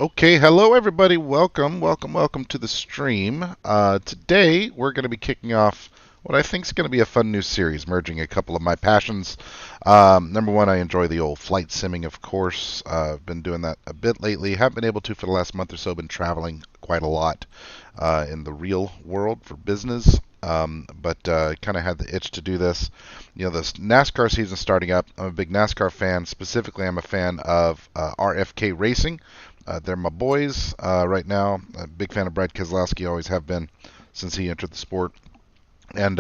Okay, hello everybody. Welcome to the stream. Today we're going to be kicking off what I think is going to be a fun new series, merging a couple of my passions. Number one, I enjoy the old flight simming, of course. I've been doing that a bit lately. Haven't been able to for the last month or so. Been traveling quite a lot in the real world for business. But kind of had the itch to do this. You know, this NASCAR season starting up. I'm a big NASCAR fan. Specifically, I'm a fan of RFK Racing. They're my boys right now. A big fan of Brad Keselowski, always have been since he entered the sport. And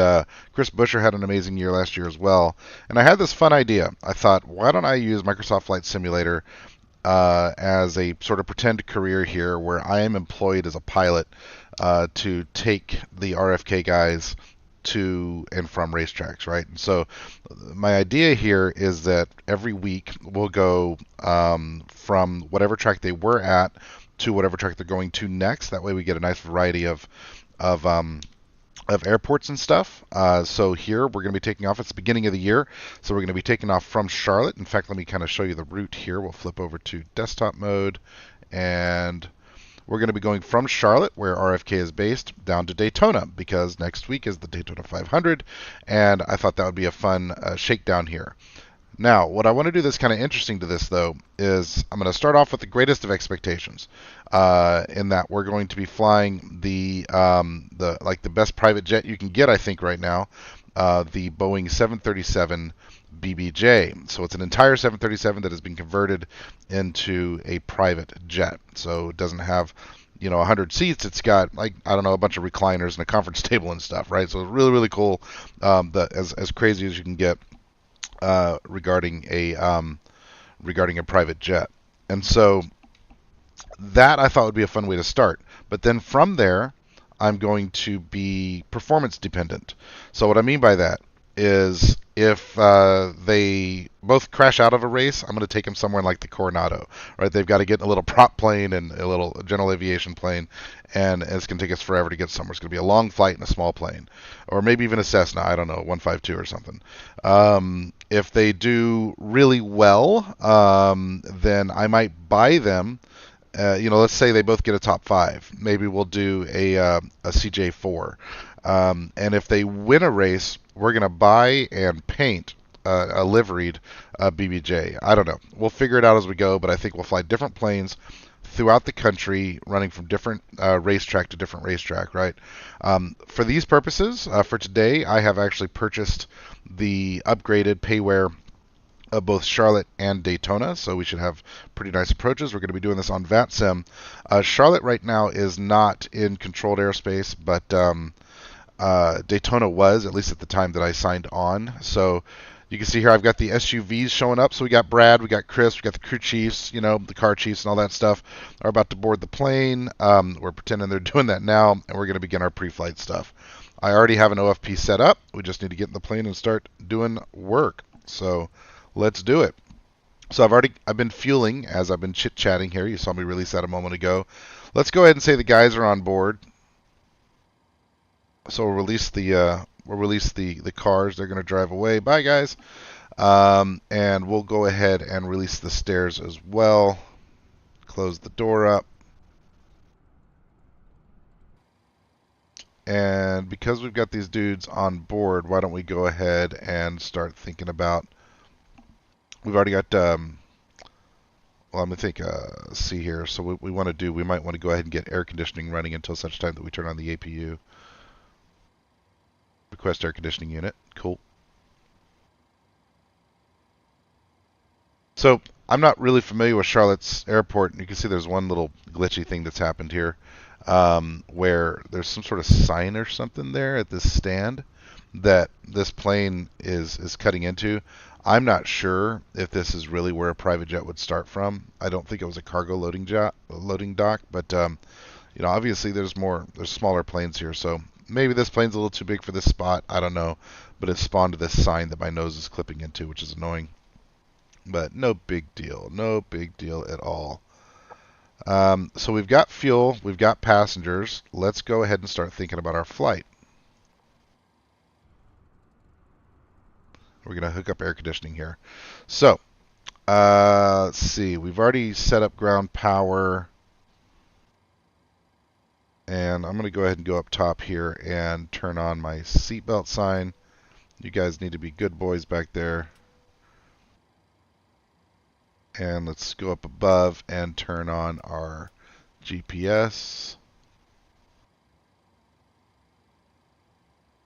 Chris Buescher had an amazing year last year as well. And I had this fun idea. I thought, why don't I use Microsoft Flight Simulator as a sort of pretend career here where I am employed as a pilot to take the RFK guys to and from racetracks, right? And so my idea here is that every week we'll go from whatever track they were at to whatever track they're going to next. That way we get a nice variety of of airports and stuff. So here we're going to be taking off. It's the beginning of the year, so we're going to be taking off from Charlotte. In fact, let me kind of show you the route here. We'll flip over to desktop mode, and we're going to be going from Charlotte, where RFK is based, down to Daytona, because next week is the Daytona 500, and I thought that would be a fun shakedown here. Now, what I want to do that's kind of interesting to this, though, is I'm going to start off with the greatest of expectations, in that we're going to be flying the best private jet you can get, I think, right now, the Boeing 737 BBJ. So it's an entire 737 that has been converted into a private jet. So it doesn't have 100 seats. It's got, like, I don't know, a bunch of recliners and a conference table and stuff, right? So it's really cool. As crazy as you can get regarding a private jet. And so that I thought would be a fun way to start. But then from there, I'm going to be performance dependent. So what I mean by that is if they both crash out of a race, I'm going to take them somewhere like the Coronado, right? They've got to get in a little prop plane and a little general aviation plane, and it's going to take us forever to get somewhere. It's going to be a long flight in a small plane, or maybe even a Cessna, I don't know, 152 or something. If they do really well, then I might buy them. Let's say they both get a top five. Maybe we'll do a CJ4. And if they win a race, we're going to buy and paint a liveried BBJ. I don't know. We'll figure it out as we go, but I think we'll fly different planes throughout the country, running from different racetrack to different racetrack, right? For these purposes, for today, I have actually purchased the upgraded payware of both Charlotte and Daytona, so we should have pretty nice approaches. We're going to be doing this on VATSIM. Charlotte right now is not in controlled airspace, but Daytona was, at least at the time that I signed on. So you can see here I've got the SUVs showing up. So we got Brad, we got Chris, we got the crew chiefs, the car chiefs and all that stuff are about to board the plane. We're pretending they're doing that now, and we're going to begin our pre-flight stuff. I already have an OFP set up. We just need to get in the plane and start doing work. So let's do it. So I've been fueling as I've been chit-chatting here. You saw me release that a moment ago. Let's go ahead and say the guys are on board. So we'll release the cars. They're going to drive away. Bye, guys. And we'll go ahead and release the stairs as well. Close the door up. And because we've got these dudes on board, why don't we go ahead and start thinking about... We've already got... well, let me think. See here. So what we want to do, we might want to go ahead and get air conditioning running until such time that we turn on the APU. Request air conditioning unit. Cool. So I'm not really familiar with Charlotte's airport, and you can see there's one little glitchy thing that's happened here, where there's some sort of sign or something there at this stand that this plane is cutting into. I'm not sure if this is really where a private jet would start from. I don't think it was a cargo loading dock, but obviously there's smaller planes here, so maybe this plane's a little too big for this spot. I don't know, but it spawned this sign that my nose is clipping into, which is annoying. But no big deal. No big deal at all. So we've got fuel. We've got passengers. Let's go ahead and start thinking about our flight. We're going to hook up air conditioning here. So, let's see. We've already set up ground power. And I'm going to go ahead and go up top here and turn on my seatbelt sign. You guys need to be good boys back there. And let's go up above and turn on our GPS.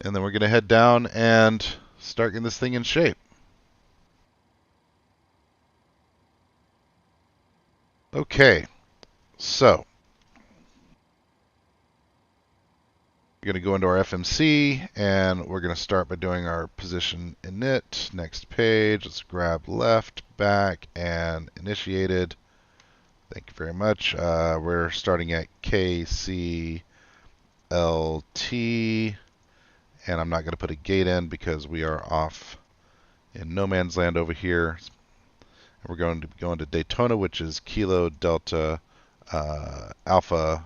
And then we're going to head down and start getting this thing in shape. Okay, so we're going to go into our FMC, and we're going to start by doing our position init. Next page, let's grab left, back, and initiated. Thank you very much. We're starting at KCLT, and I'm not going to put a gate in because we are off in no man's land over here. We're going to be going to Daytona, which is Kilo Delta Alpha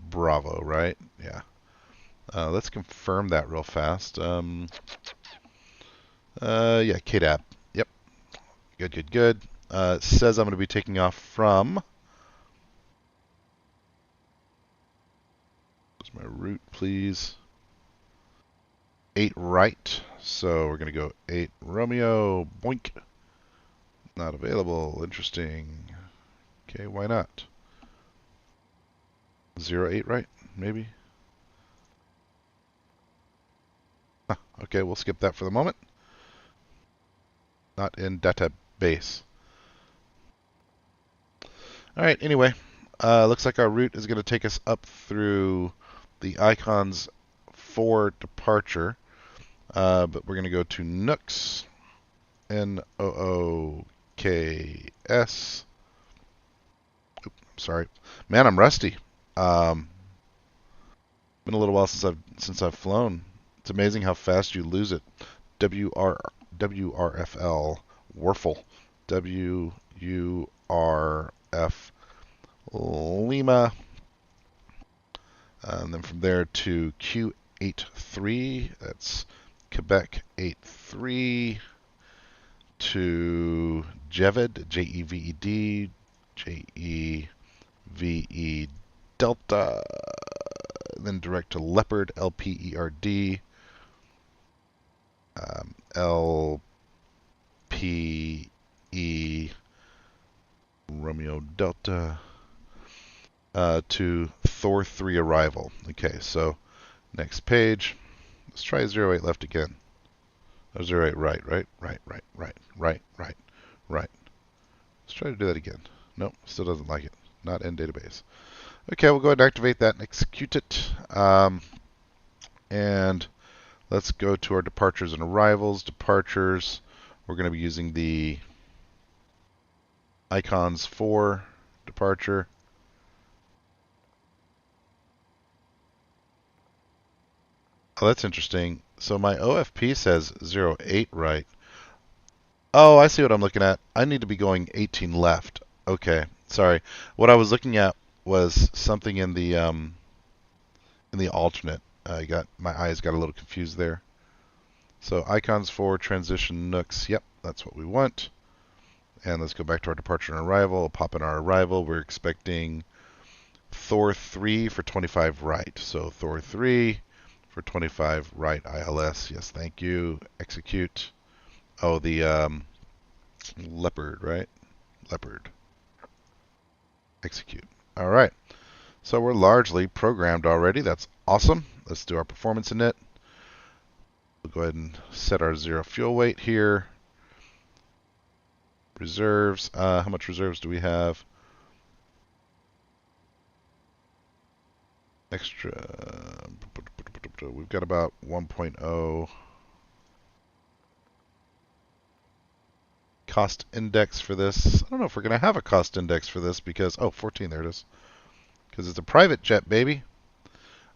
Bravo, right? Yeah. Let's confirm that real fast. Yeah, KDAP. Yep. Good, good, good. It says I'm going to be taking off from... What's my route, please? 8 right. So we're going to go 8 Romeo. Boink. Not available. Interesting. Okay, why not? 08 right, maybe? Huh, okay, we'll skip that for the moment. Not in database. Alright, anyway. Looks like our route is going to take us up through the icons for departure. But we're going to go to Nooks. Nooks. Oops, sorry. Man, I'm rusty. Been a little while since I've flown. It's amazing how fast you lose it. WRFL Werfel. WURF Lima. And then from there to Q83. That's Quebec 83. To Jeved, Jeved, Jeve Delta, then direct to Leopard, LPERD, LPE Romeo Delta, to Thor 3 arrival. Okay, so next page. Let's try 08 left again. Oh, 08 right. Let's try to do that again. Nope, still doesn't like it. Not in database. Okay, we'll go ahead and activate that and execute it. And let's go to our departures and arrivals. Departures, we're going to be using the icons for departure. Oh, that's interesting. So my OFP says 08 right. Oh, I see what I'm looking at. I need to be going 18 left. Okay, sorry. What I was looking at was something in the alternate. I got my eyes got a little confused there. So icons for transition nooks. Yep, that's what we want. And let's go back to our departure and arrival. Pop in our arrival. We're expecting Thor 3 for 25 right. So Thor 3 for 25 right ILS. Yes, thank you. Execute. Oh, the Leopard, right? Leopard. Execute. All right. So we're largely programmed already. That's awesome. Let's do our performance init. We'll go ahead and set our zero fuel weight here. Reserves. How much reserves do we have? Extra. We've got about 1.0. Cost index for this. I don't know if we're going to have a cost index for this because, oh, 14, there it is. Because it's a private jet, baby.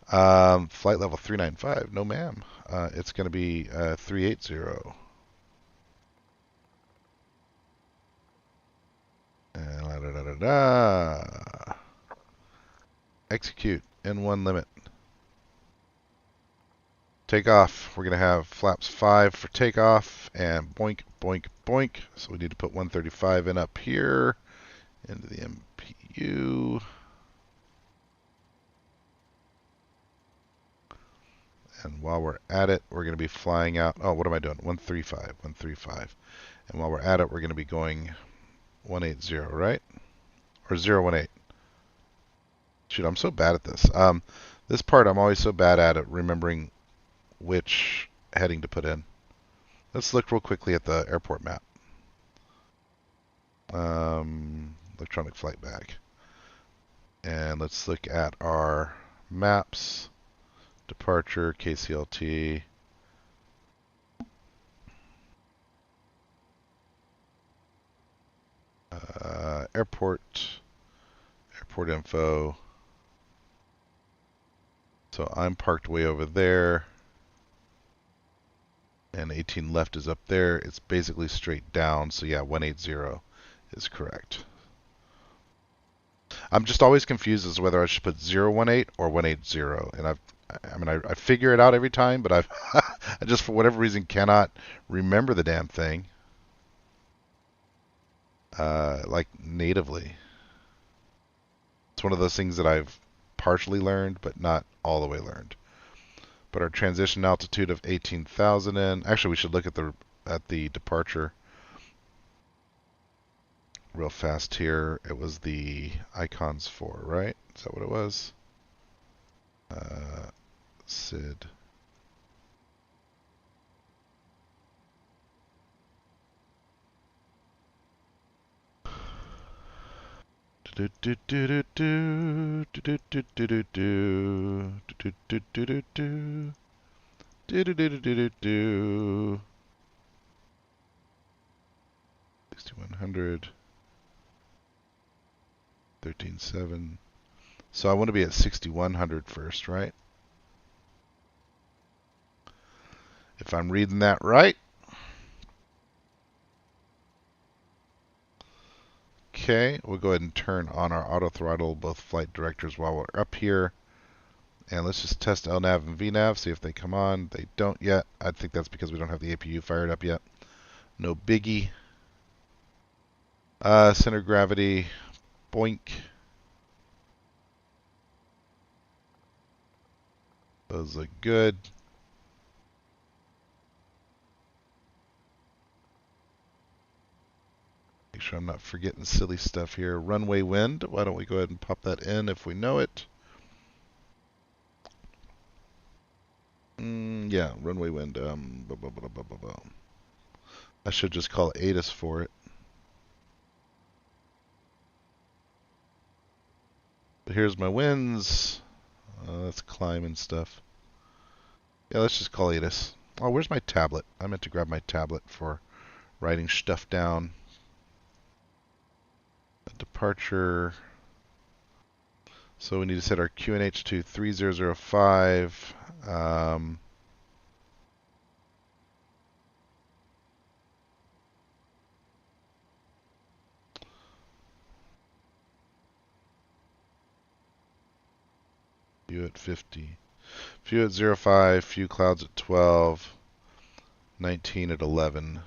Flight level 395. No, ma'am. It's going to be 380. And la da da da da. Execute. N1 limit. Takeoff. We're going to have flaps 5 for takeoff and boink, boink, boink. So we need to put 135 in up here into the MPU. And while we're at it, we're going to be flying out. Oh, what am I doing? 135, 135. And while we're at it, we're going to be going 180, right? Or 018. Shoot, I'm so bad at this. This part, I'm always so bad at remembering which heading to put in. Let's look real quickly at the airport map. Electronic flight bag. And let's look at our maps. Departure, KCLT. Airport info. So I'm parked way over there. And 18 left is up there. It's basically straight down. So yeah, 180 is correct. I'm just always confused as to whether I should put 018 or 180. And I figure it out every time, but I just for whatever reason cannot remember the damn thing. Like natively. It's one of those things that I've partially learned, but not all the way learned. But our transition altitude of 18,000 in. Actually, we should look at the departure real fast here. It was the icons 4, right? Is that what it was? SID. $6,100. 13.7. So I want to be at 6,100 first, right? If I'm reading that right. Okay, we'll go ahead and turn on our auto throttle, both flight directors, while we're up here. And let's just test LNAV and VNAV, see if they come on. They don't yet. I think that's because we don't have the APU fired up yet. No biggie. Center gravity, boink. Those look good. Make sure I'm not forgetting silly stuff here. Runway wind. Why don't we go ahead and pop that in if we know it? Yeah, runway wind. I should just call ATIS for it. But here's my winds. That's climb and stuff. Yeah, let's just call ATIS. Oh, where's my tablet? I meant to grab my tablet for writing stuff down. Departure. So we need to set our QNH to 3005. View at 50. View at 05. View clouds at 12. 19 at 11.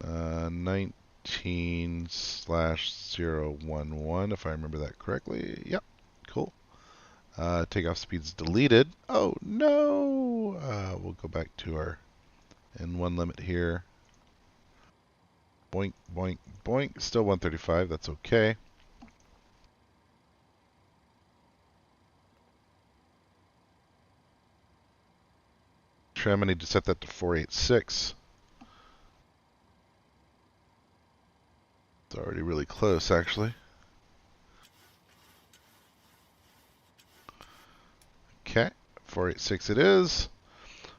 19/011, if I remember that correctly. Yep, cool. Takeoff speed's deleted. Oh no! We'll go back to our N1 limit here. Boink, boink, boink. Still 135. That's okay. Trim, I need to set that to 486. It's already really close, actually. Okay, 486 it is.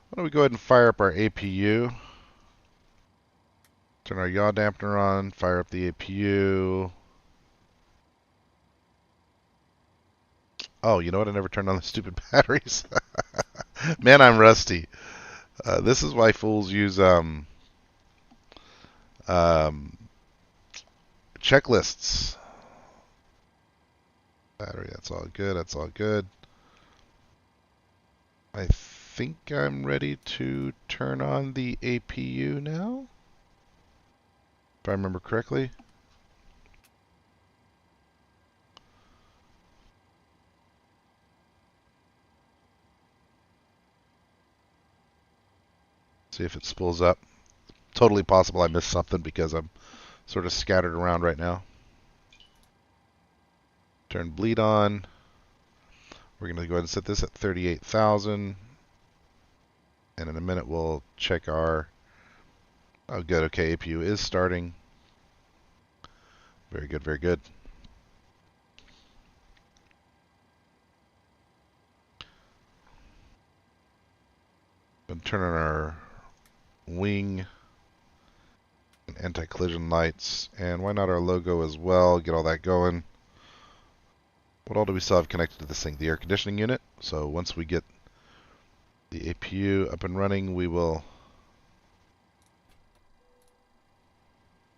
Why don't we go ahead and fire up our APU. Turn our yaw dampener on, fire up the APU. Oh, you know what? I never turned on the stupid batteries. Man, I'm rusty. This is why fools use checklists. Battery, that's all good. That's all good. I think I'm ready to turn on the APU now. If I remember correctly. See if it spools up. Totally possible I missed something because I'm sort of scattered around right now. Turn bleed on. We're going to go ahead and set this at 38,000. And in a minute we'll check our... Oh, good. Okay, APU is starting. Very good, very good. And turn on our wing and anti-collision lights. And why not our logo as well? Get all that going. What all do we still have connected to this thing? The air conditioning unit. So once we get the APU up and running, we will...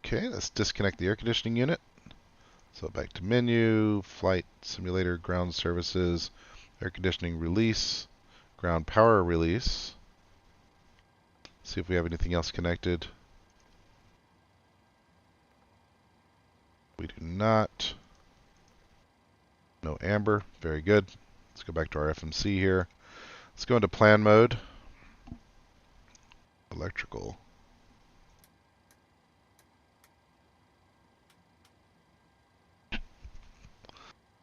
Okay, let's disconnect the air conditioning unit. So back to menu, flight simulator, ground services, air conditioning release, ground power release. See if we have anything else connected. We do not. No amber. Very good. Let's go back to our FMC here. Let's go into plan mode. Electrical.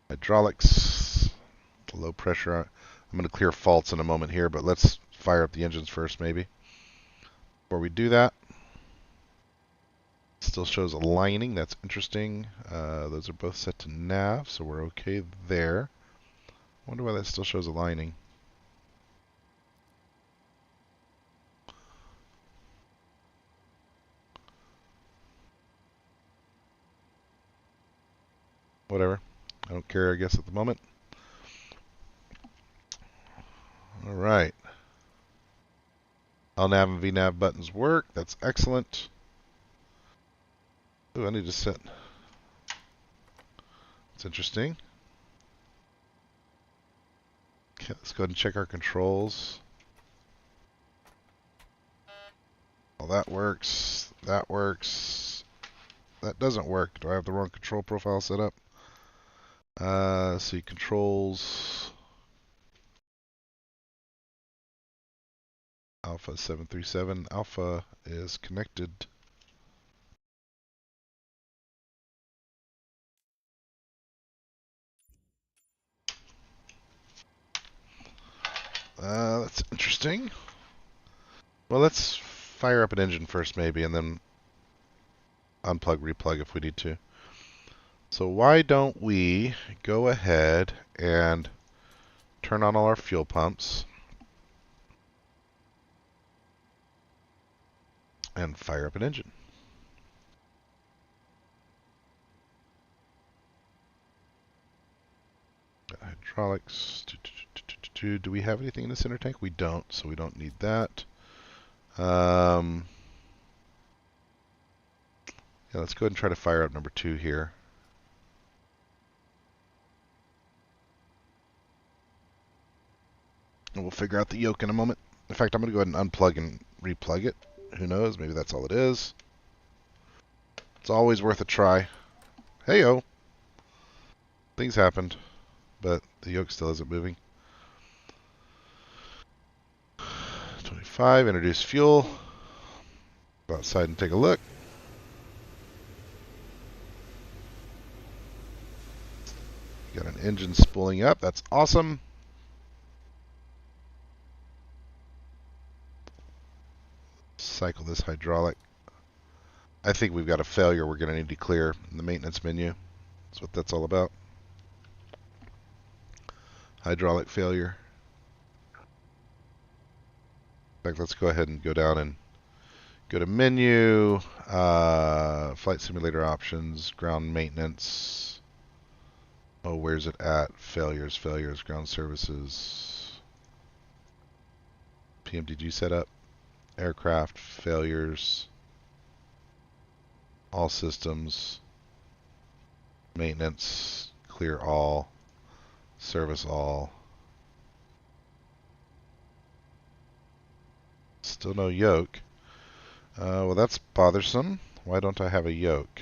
Hydraulics. Low pressure. I'm going to clear faults in a moment here, but let's fire up the engines first maybe. Before we do that, still shows aligning. That's interesting. Those are both set to nav, so we're okay there. Wonder why that still shows aligning. Whatever. I don't care, I guess, at the moment. All right. LNAV and VNAV buttons work. That's excellent. Ooh, I need to set. That's interesting. Okay, let's go ahead and check our controls. Well, that works. That works. That doesn't work. Do I have the wrong control profile set up? Let's see, controls. Alpha 737. Alpha is connected. That's interesting. Well, let's fire up an engine first maybe, and then unplug, replug if we need to. So why don't we go ahead and turn on all our fuel pumps and fire up an engine. Hydraulics. Do we have anything in the center tank? We don't, so we don't need that. Yeah, let's go ahead and try to fire up number 2 here. And we'll figure out the yoke in a moment. In fact, I'm going to go ahead and unplug and replug it. Who knows? Maybe that's all it is. It's always worth a try. Hey-o! Things happened, but the yoke still isn't moving. 25, introduce fuel. Go outside and take a look. Got an engine spooling up. That's awesome. Cycle this hydraulic. I think we've got a failure we're going to need to clear in the maintenance menu. That's what that's all about. Hydraulic failure. In fact, let's go ahead and go down and go to menu, flight simulator options, ground maintenance. Oh, where's it at? Failures, failures, ground services. PMDG setup, aircraft, failures, all systems, maintenance, clear all, service all. Still no yoke. Well, that's bothersome. Why don't I have a yoke?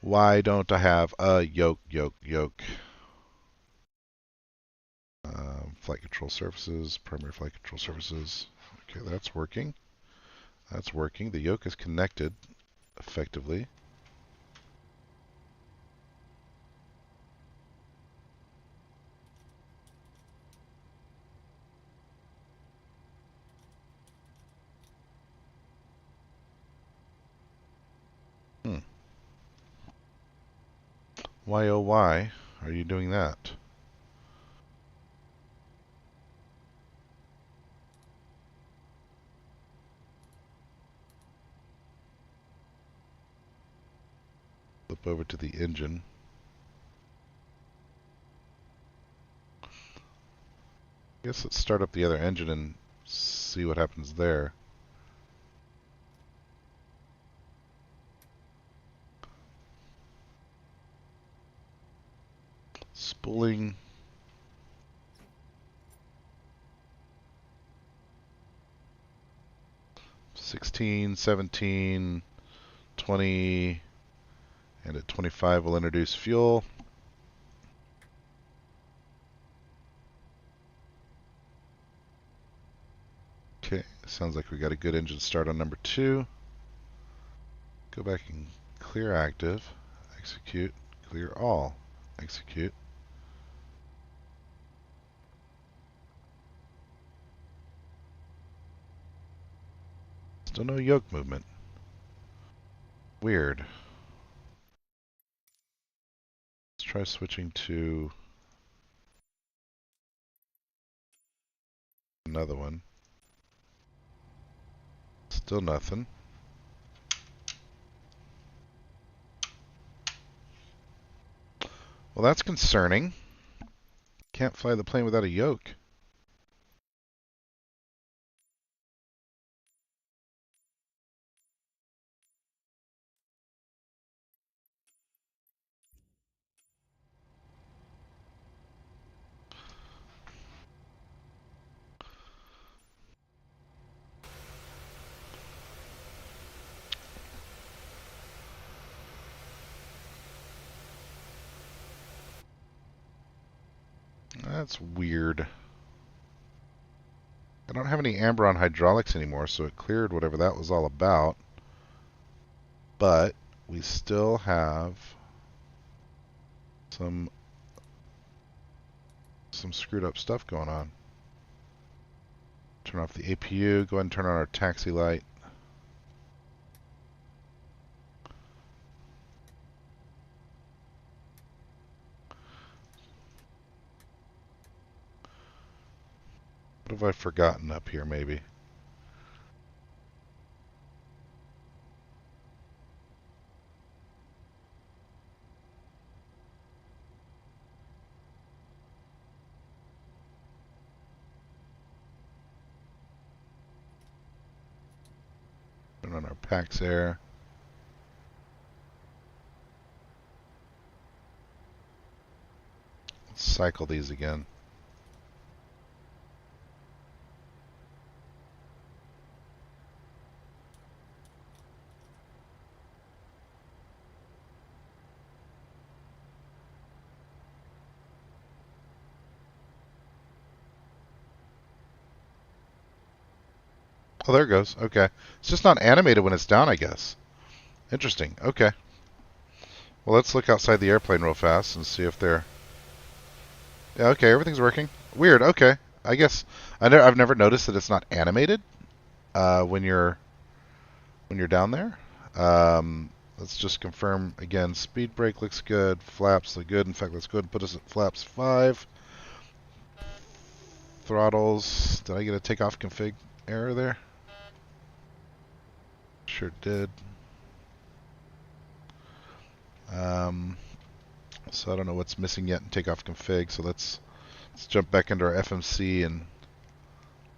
Why don't I have a yoke? Flight control surfaces, primary flight control surfaces. Okay, that's working. That's working. The yoke is connected effectively. Why oh why are you doing that? Flip over to the engine. I guess let's start up the other engine and see what happens there. Spooling. $16, $17, $20, and at $25 we'll introduce fuel. Okay, sounds like we got a good engine start on number 2. Go back and clear active, execute, clear all, execute. Still no yoke movement. Weird. Let's try switching to another one. Still nothing. Well, that's concerning. Can't fly the plane without a yoke. That's weird. I don't have any amber on hydraulics anymore, so it cleared whatever that was all about. But we still have some screwed up stuff going on. Turn off the APU, go ahead and turn on our taxi light. What have I forgotten up here, maybe? Turn on our PAX air. Let's cycle these again. Oh, there it goes. Okay. It's just not animated when it's down, I guess. Interesting. Okay. Well, let's look outside the airplane real fast and see if they're... Yeah, okay, everything's working. Weird. Okay. I guess I've never noticed that it's not animated when you're down there. Let's just confirm again. Speed brake looks good. Flaps look good. In fact, let's go ahead and put us at flaps 5. Throttles. Did I get a takeoff config error there? Sure did. So I don't know what's missing yet in takeoff config. So let's jump back into our FMC and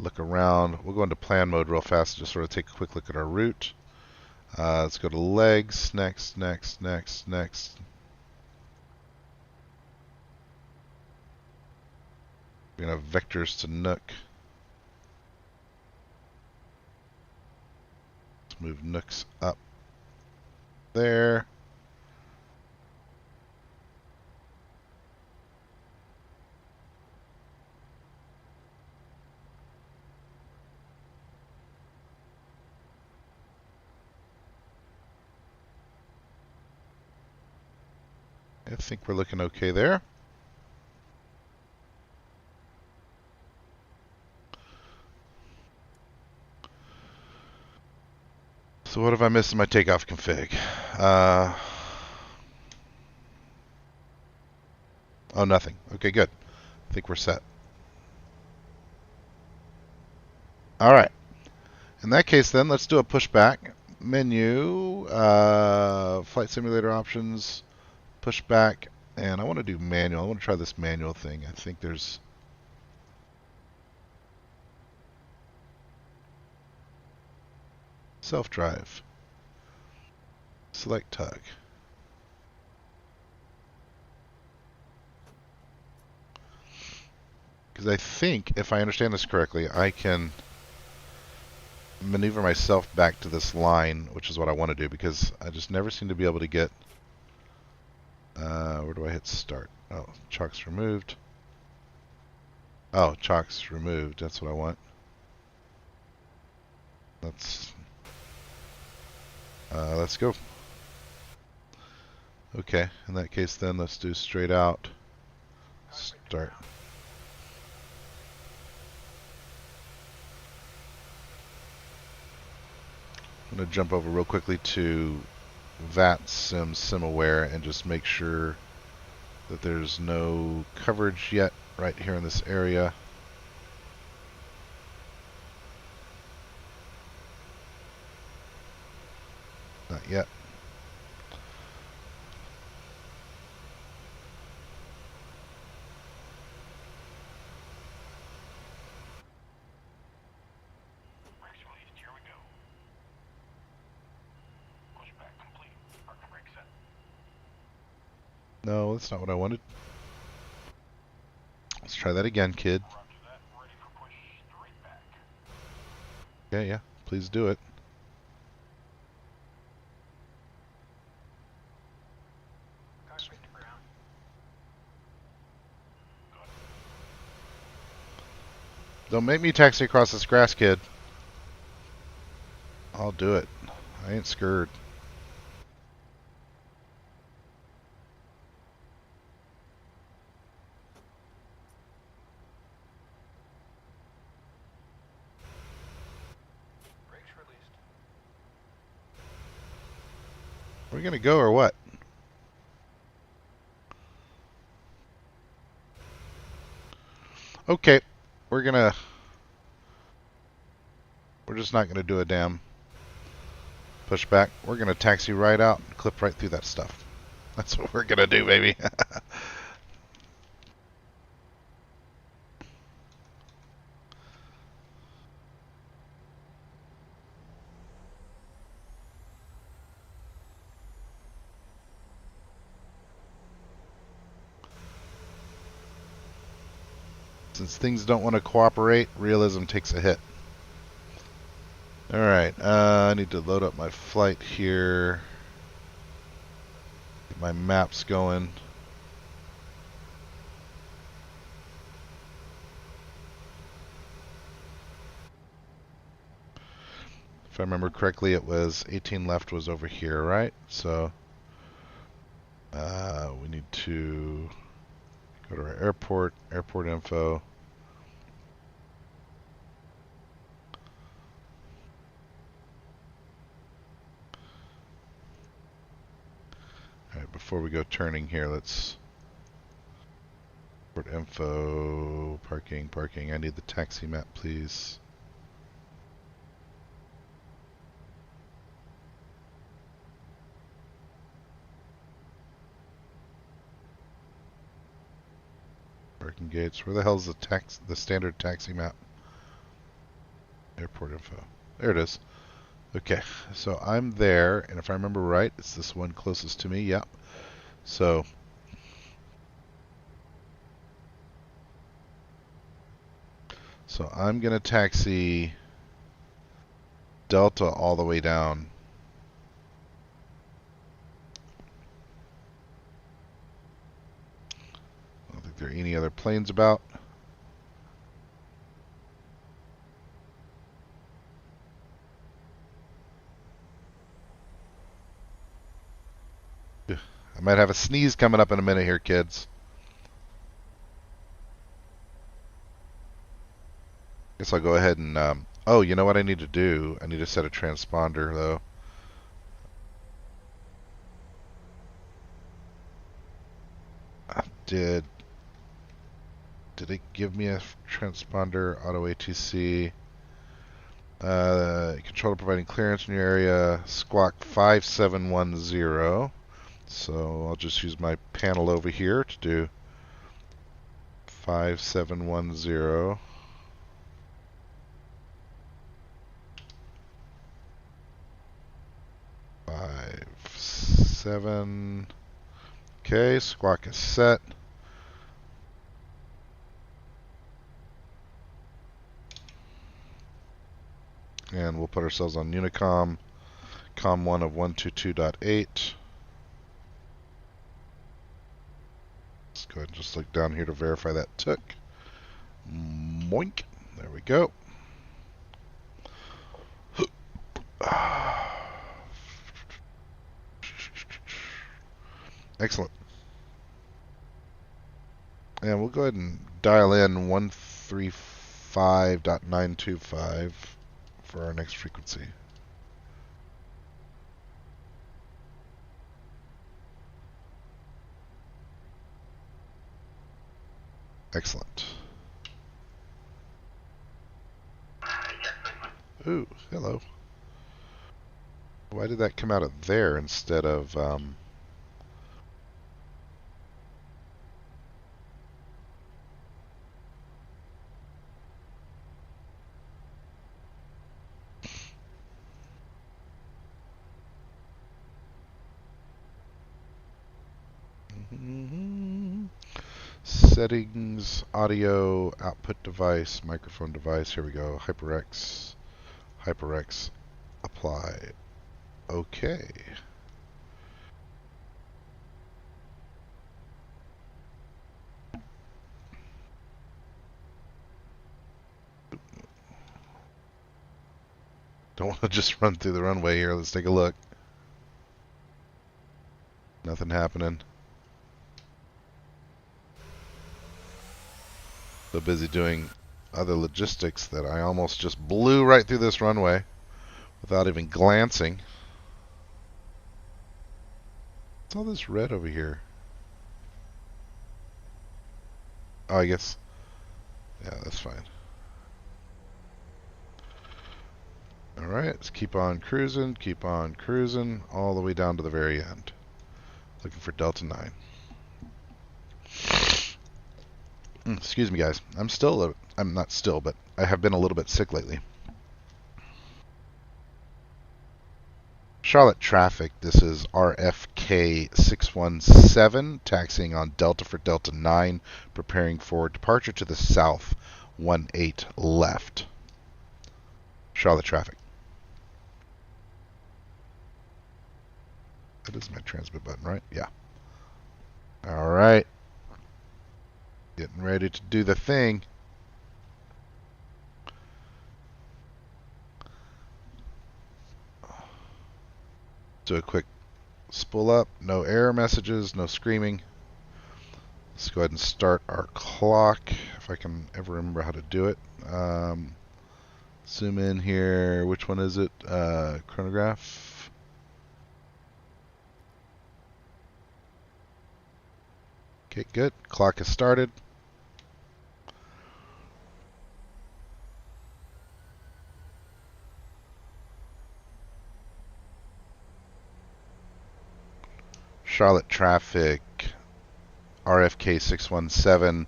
look around. We'll go into plan mode real fast and just sort of take a quick look at our route. Let's go to legs. Next. We're going to have vectors to Nook. Let's move Nooks up there. I think we're looking okay there. So what have I missed in my takeoff config? Oh, nothing. Okay, good. I think we're set. All right. In that case, then, let's do a pushback. Menu, flight simulator options, pushback, and I want to do manual. I want to try this manual thing. I think there's... Self-drive. Select tug. Because I think, if I understand this correctly, I can maneuver myself back to this line, which is what I want to do, because I just never seem to be able to get... where do I hit start? Oh, chocks removed. Oh, chocks removed. That's what I want. Let's go. Okay, in that case then let's do straight out. Start. I'm going to jump over real quickly to VAT SimAware and just make sure that there's no coverage yet right here in this area. Not yet. No, that's not what I wanted. Let's try that again, kid. Okay, yeah, please do it. Don't make me taxi across this grass, kid. I'll do it. I ain't scared. Are we gonna go or what? Okay, we're just not gonna do a damn pushback. We're gonna taxi right out and clip right through that stuff. That's what we're gonna do, baby. Since things don't want to cooperate, realism takes a hit. Alright, I need to load up my flight here. Get my maps going. If I remember correctly, it was 18 left was over here, right? So we need to go to our airport info. Alright, before we go turning here, let's airport info, parking. I need the taxi map, please. Parking gates. Where the hell is the standard taxi map? Airport info. There it is. Okay, so I'm there, and if I remember right, it's this one closest to me. Yep. So I'm gonna taxi Delta all the way down. I don't think there are any other planes about. I might have a sneeze coming up in a minute here, kids. Guess I'll go ahead and... oh, you know what I need to do? I need to set a transponder, though. Did it give me a transponder? Auto ATC. Controller providing clearance in your area. Squawk 5710. So I'll just use my panel over here to do 5710. 57. Okay, squawk is set. And we'll put ourselves on Unicom, COM1 of 122.8. Let's go ahead and just look down here to verify that took. Moink. There we go. Excellent. And we'll go ahead and dial in 135.925 for our next frequency. Excellent. Ooh, hello. Why did that come out of there instead of... Settings, audio, output device, microphone device. Here we go. HyperX. HyperX. Apply. Okay. Don't want to just run through the runway here. Let's take a look. Nothing happening. So busy doing other logistics that I almost just blew right through this runway without even glancing. What's all this red over here? Oh, I guess. Yeah, that's fine. Alright, let's keep on cruising all the way down to the very end. Looking for Delta 9. Excuse me, guys. I'm not still, but I have been a little bit sick lately. Charlotte traffic, this is RFK 617, taxiing on Delta for Delta 9, preparing for departure to the south, 18 left. Charlotte traffic. That is my transmit button, right? Yeah. Alright. Getting ready to do the thing. Do a quick spool up. No error messages, no screaming. Let's go ahead and start our clock, if I can ever remember how to do it. Zoom in here. Which one is it? Chronograph. Okay, good. Clock has started. Charlotte traffic, RFK 617,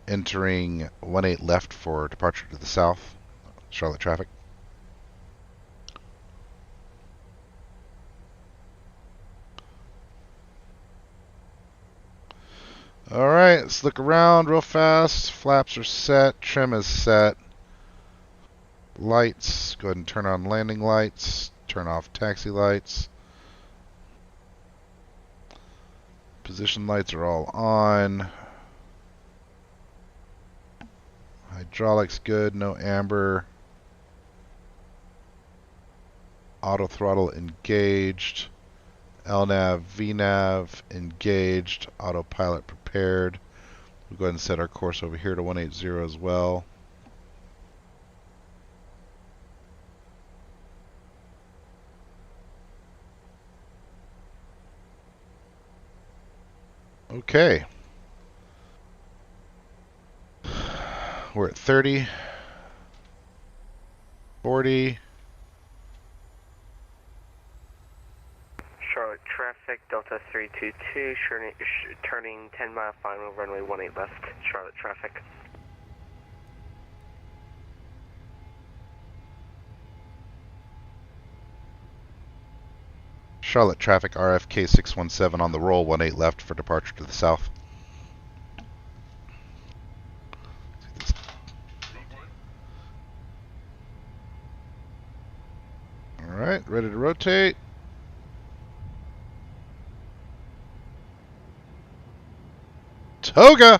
entering 18 left for departure to the south. Charlotte traffic. Alright, let's look around real fast. Flaps are set, trim is set. Lights, go ahead and turn on landing lights, turn off taxi lights. Position lights are all on. Hydraulics good, no amber. Auto throttle engaged. LNAV, VNAV engaged, autopilot prepared. We'll go ahead and set our course over here to 180 as well. Okay. We're at 30, 40. Charlotte traffic, Delta 322, turning 10 mile final, runway 18 left, Charlotte traffic. Charlotte traffic, RFK 617 on the roll, 18 left for departure to the south. Alright, ready to rotate. Toga!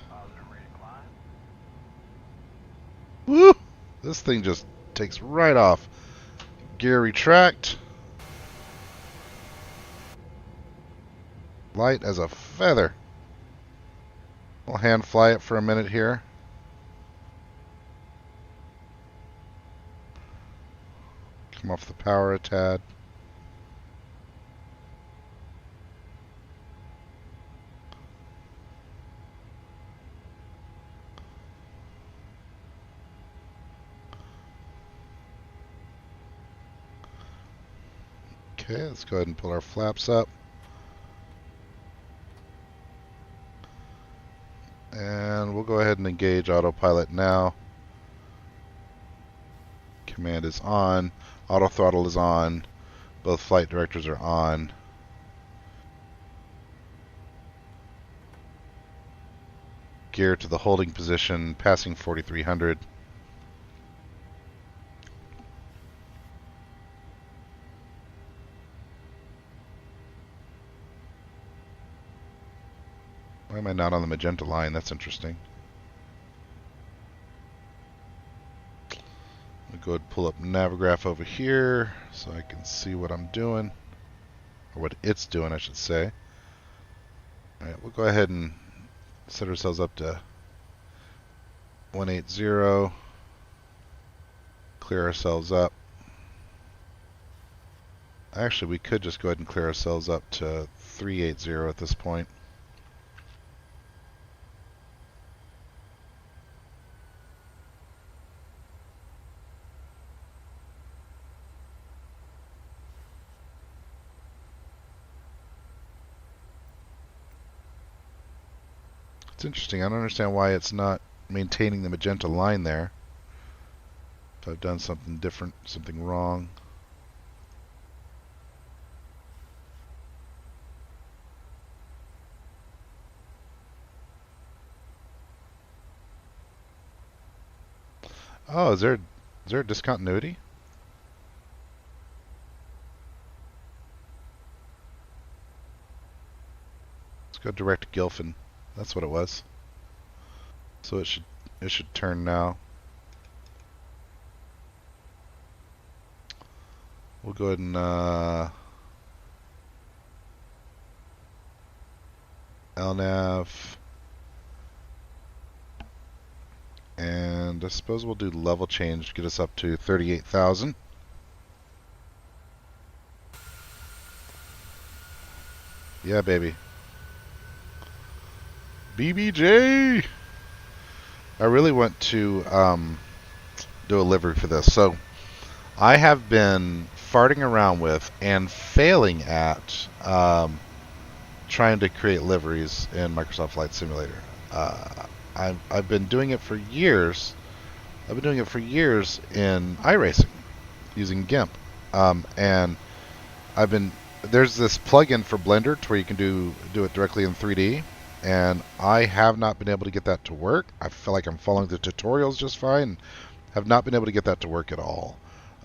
Woo! This thing just takes right off. Gear retract. Light as a feather. We'll hand fly it for a minute here. Come off the power a tad. Okay, let's go ahead and pull our flaps up. And we'll go ahead and engage autopilot now. Command is on. Auto throttle is on. Both flight directors are on. Gear to the holding position, passing 4,300. Why am I not on the magenta line? That's interesting. I'll go ahead and pull up Navigraph over here so I can see what I'm doing. Or what it's doing, I should say. Alright, we'll go ahead and set ourselves up to 180. Clear ourselves up. Actually, we could just go ahead and clear ourselves up to 380 at this point. It's interesting. I don't understand why it's not maintaining the magenta line there. If I've done something different, something wrong. Oh, is there a discontinuity? Let's go direct to Gilfin. That's what it was. So it should turn now. We'll go ahead and LNAV, and I suppose we'll do level change to get us up to 38,000. Yeah, baby. BBJ! I really want to do a livery for this. So I have been farting around with and failing at trying to create liveries in Microsoft Flight Simulator. I've been doing it for years. I've been doing it for years in iRacing using GIMP, and there's this plugin for Blender to where you can do it directly in 3D. And I have not been able to get that to work. I feel like I'm following the tutorials just fine. Have not been able to get that to work at all.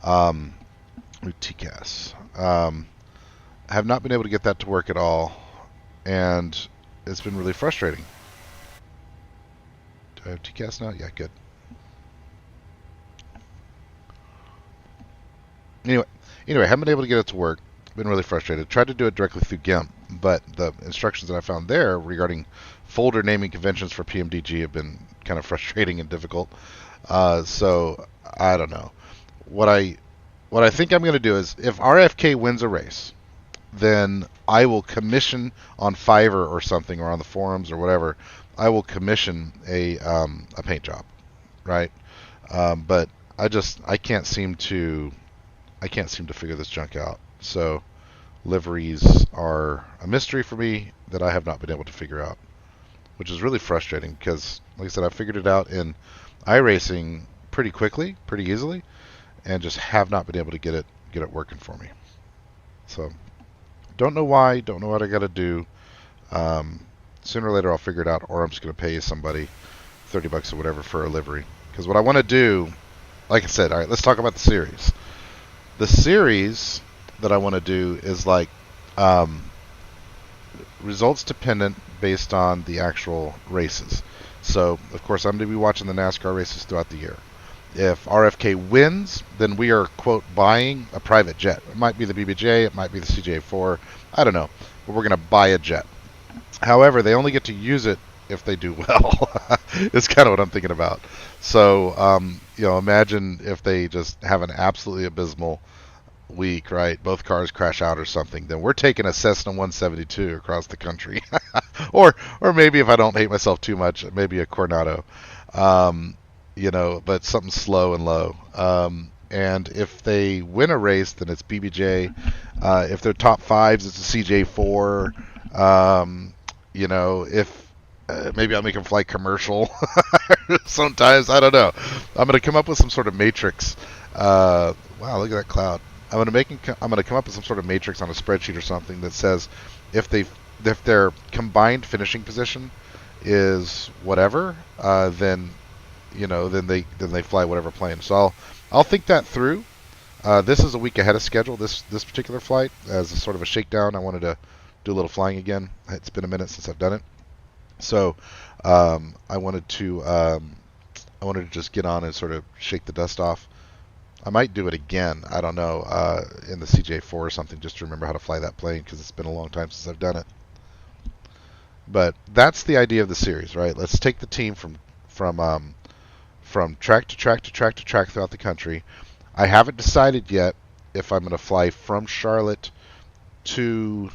TCAS. Have not been able to get that to work at all. And it's been really frustrating. Do I have TCAS now? Yeah, good. Anyway, haven't been able to get it to work. been really frustrated. Tried to do it directly through GIMP, but the instructions that I found there regarding folder naming conventions for PMDG have been kind of frustrating and difficult. So I don't know. What I think I'm going to do is, if RFK wins a race, then I will commission on Fiverr or something, or on the forums or whatever. I will commission a paint job, right? But I can't seem to figure this junk out. So liveries are a mystery for me that I have not been able to figure out, which is really frustrating because, like I said, I figured it out in iRacing pretty quickly, pretty easily, and just have not been able to get it working for me. So don't know why, don't know what I got to do. Sooner or later I'll figure it out, or I'm just going to pay somebody $30 or whatever for a livery. Because what I want to do, like I said, all right, let's talk about the series. The series that I want to do is like results dependent based on the actual races. So, of course, I'm going to be watching the NASCAR races throughout the year. If RFK wins, then we are, quote, buying a private jet. It might be the BBJ, it might be the CJ4, I don't know. But we're going to buy a jet. However, they only get to use it if they do well. It's kind of what I'm thinking about. So, imagine if they just have an absolutely abysmal week, right? Both cars crash out or something. Then we're taking a Cessna 172 across the country, or maybe if I don't hate myself too much, maybe a Coronado. But something slow and low. And if they win a race, then it's BBJ. If they're top fives, it's a CJ4. If maybe I'll make them fly commercial sometimes. I don't know. I'm going to come up with some sort of matrix. Wow, look at that cloud. I'm going to come up with some sort of matrix on a spreadsheet or something that says if their combined finishing position is whatever, then they fly whatever plane. So I'll think that through. This is a week ahead of schedule. This particular flight, as a sort of a shakedown. I wanted to do a little flying again. It's been a minute since I've done it, so I wanted to just get on and sort of shake the dust off. I might do it again. I don't know, in the CJ4 or something, just to remember how to fly that plane, because it's been a long time since I've done it. But that's the idea of the series, right? Let's take the team from track to track to track to track throughout the country. I haven't decided yet if I'm going to fly from Charlotte to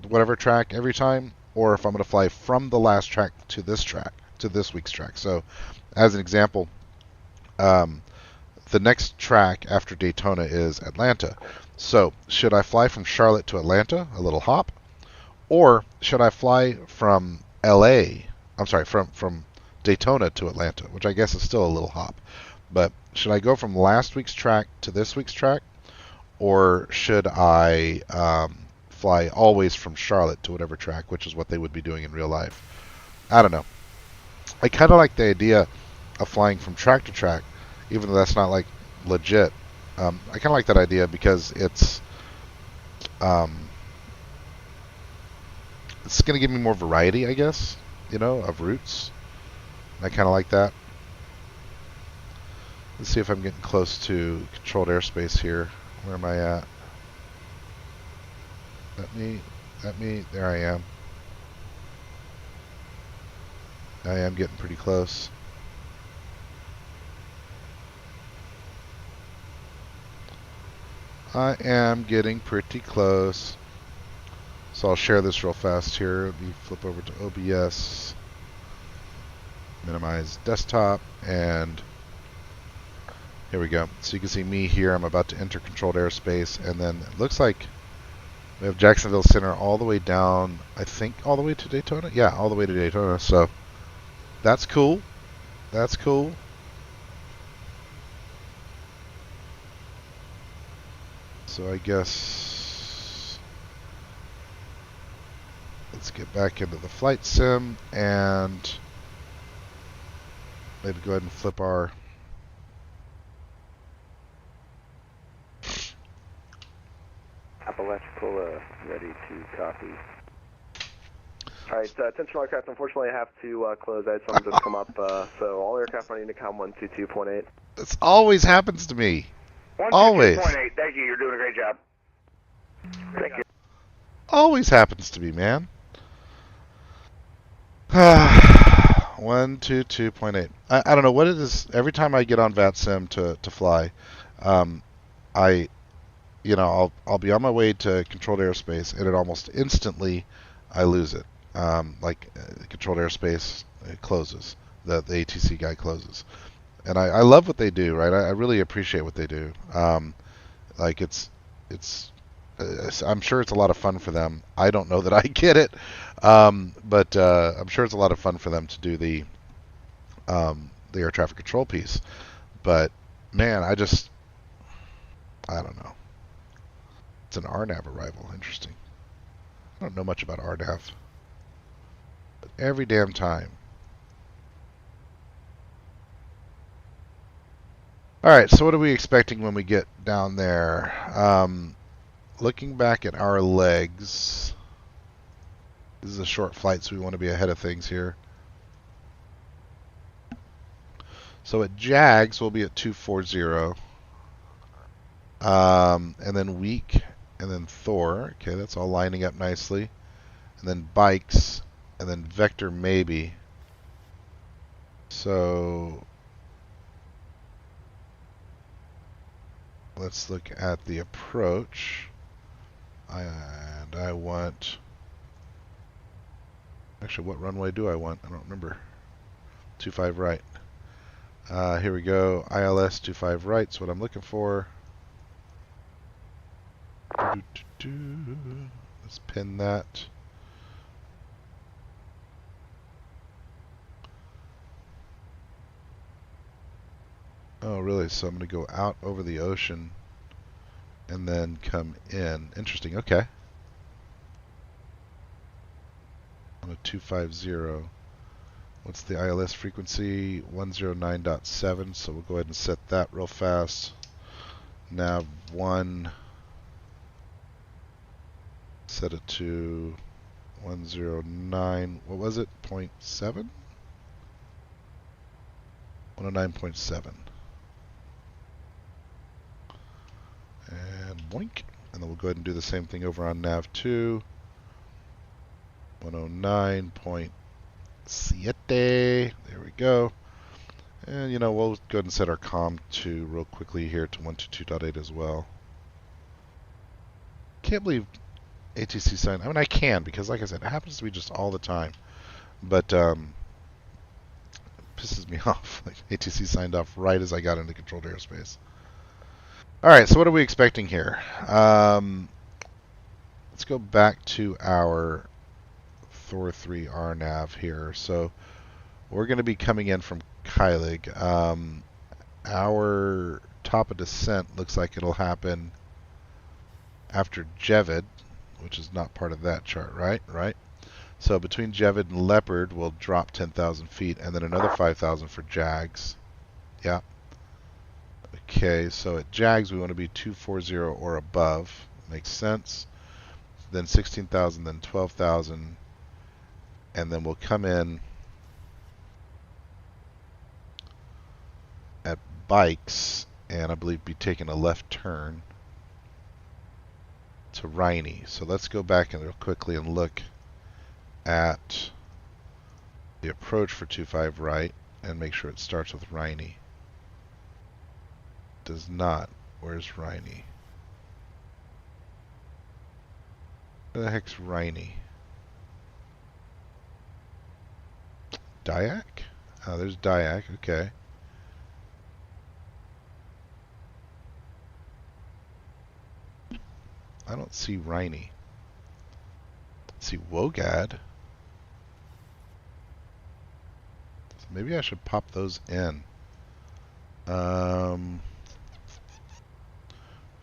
whatever track every time, or if I'm going to fly from the last track to this week's track. So, as an example, the next track after Daytona is Atlanta. So, should I fly from Charlotte to Atlanta, a little hop, or should I fly from from Daytona to Atlanta, which I guess is still a little hop. But should I go from last week's track to this week's track, or should I fly always from Charlotte to whatever track, which is what they would be doing in real life? I don't know. I kind of like the idea of flying from track to track, even though that's not like legit. I kind of like that idea because it's going to give me more variety, I guess, of routes. I kind of like that. Let's see if I'm getting close to controlled airspace here. Where am I at? At me. There I am. I am getting pretty close. I am getting pretty close. So I'll share this real fast here. Let me flip over to OBS. Minimize desktop, and here we go. So you can see me here. I'm about to enter controlled airspace, and then it looks like we have Jacksonville Center all the way down, I think all the way to Daytona? Yeah, all the way to Daytona. So that's cool. That's cool. So I guess let's get back into the flight sim and maybe go ahead and flip our Appalachicola ready to copy. Alright, attention aircraft, unfortunately I have to close. I had something just come up, so all aircraft running to COM 122.8. This always happens to me. 122.8, Always. thank you, you're doing a great job. Thank you. Always happens to be, man. 122.8. I don't know what it is. Every time I get on VATSIM to fly, um, I I'll be on my way to controlled airspace, and it almost instantly I lose it. Controlled airspace, it closes. The ATC guy closes, and I love what they do. Right, I really appreciate what they do. Like it's I'm sure it's a lot of fun for them. I don't know that I get it, but I'm sure it's a lot of fun for them to do the air traffic control piece. But man, I don't know. It's an RNAV arrival. Interesting. I don't know much about RNAV, but every damn time. All right, so what are we expecting when we get down there? Looking back at our legs, this is a short flight, so we want to be ahead of things here. So at JAGS, we'll be at 240. And then weak, and then Thor. Okay, that's all lining up nicely. And then bikes, and then vector maybe. So let's look at the approach. And I want... Actually, what runway do I want? I don't remember. 25 right. Here we go. ILS 25 right is what I'm looking for. Let's pin that. Oh, really? So I'm going to go out over the ocean and then come in. Interesting. Okay. On a 250. What's the ILS frequency? 109.7. So we'll go ahead and set that real fast. Nav 1. Set it to 109. What was it? 0.7? 109.7. And boink. And then we'll go ahead and do the same thing over on nav 2. 109.7. There we go. And we'll go ahead and set our comm to real quickly here to 122.8 as well. Can't believe ATC signed. I mean, I can, because like I said, it happens to be just all the time. But it pisses me off. Like ATC signed off right as I got into controlled airspace. All right, so what are we expecting here? Let's go back to our Thor 3 RNAV here. So we're going to be coming in from Kylig. Our top of descent looks like it'll happen after Jevid, which is not part of that chart, right? Right. So between Jevid and Leopard, we'll drop 10,000 feet, and then another 5,000 for Jags. Yeah. Okay, so at Jags, we want to be 240 or above. Makes sense. Then 16,000, then 12,000, and then we'll come in at Bikes, and I believe be taking a left turn to Riney. So let's go back and real quickly and look at the approach for 25 right and make sure it starts with Riney. Does not. Where's Riney? Where the heck's Riney? Dyack? Oh, there's Dyack. Okay. I don't see Riney. I see Wogad. So maybe I should pop those in.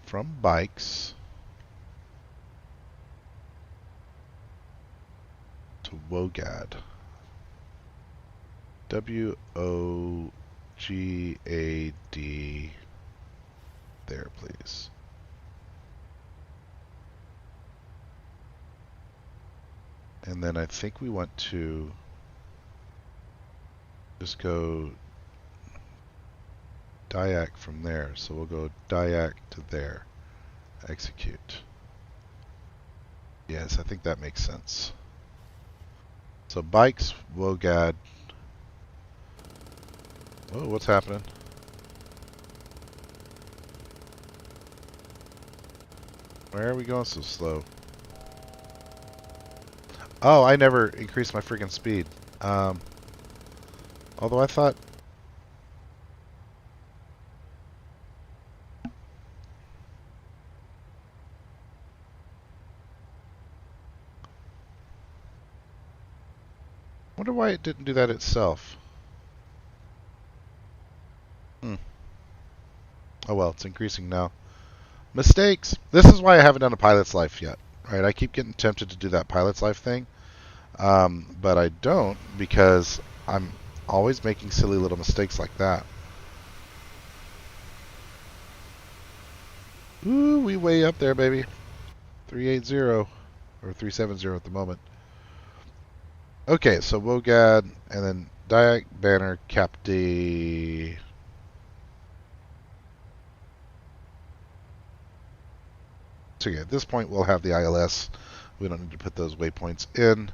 From Bikes to Wogad. W-O-G-A-D. There, please. And then I think we want to just go Dyack from there. So we'll go Dyack to there. Execute. Yes, I think that makes sense. So bikes, Wogad. Oh, what's happening? Where are we going so slow? Oh, I never increased my freaking speed. Although I thought... wonder why it didn't do that itself. Oh well, it's increasing now. Mistakes! This is why I haven't done a pilot's life yet. Right? I keep getting tempted to do that pilot's life thing. But I don't because I'm always making silly little mistakes like that. Ooh, we way up there, baby. 380 or 370 at the moment. Okay, so Wogad and then Diac, Banner, Capdi. So yeah, at this point we'll have the ILS. We don't need to put those waypoints in.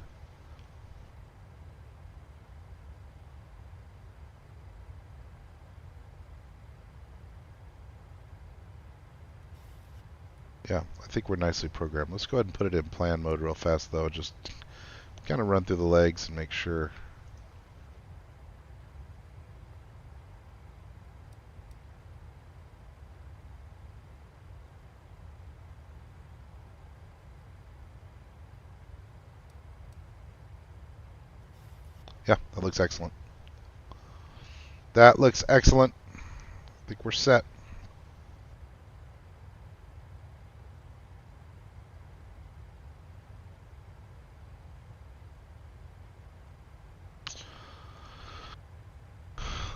Yeah, I think we're nicely programmed. Let's go ahead and put it in plan mode real fast though. Just kind of run through the legs and make sure. Yeah, that looks excellent. That looks excellent. I think we're set.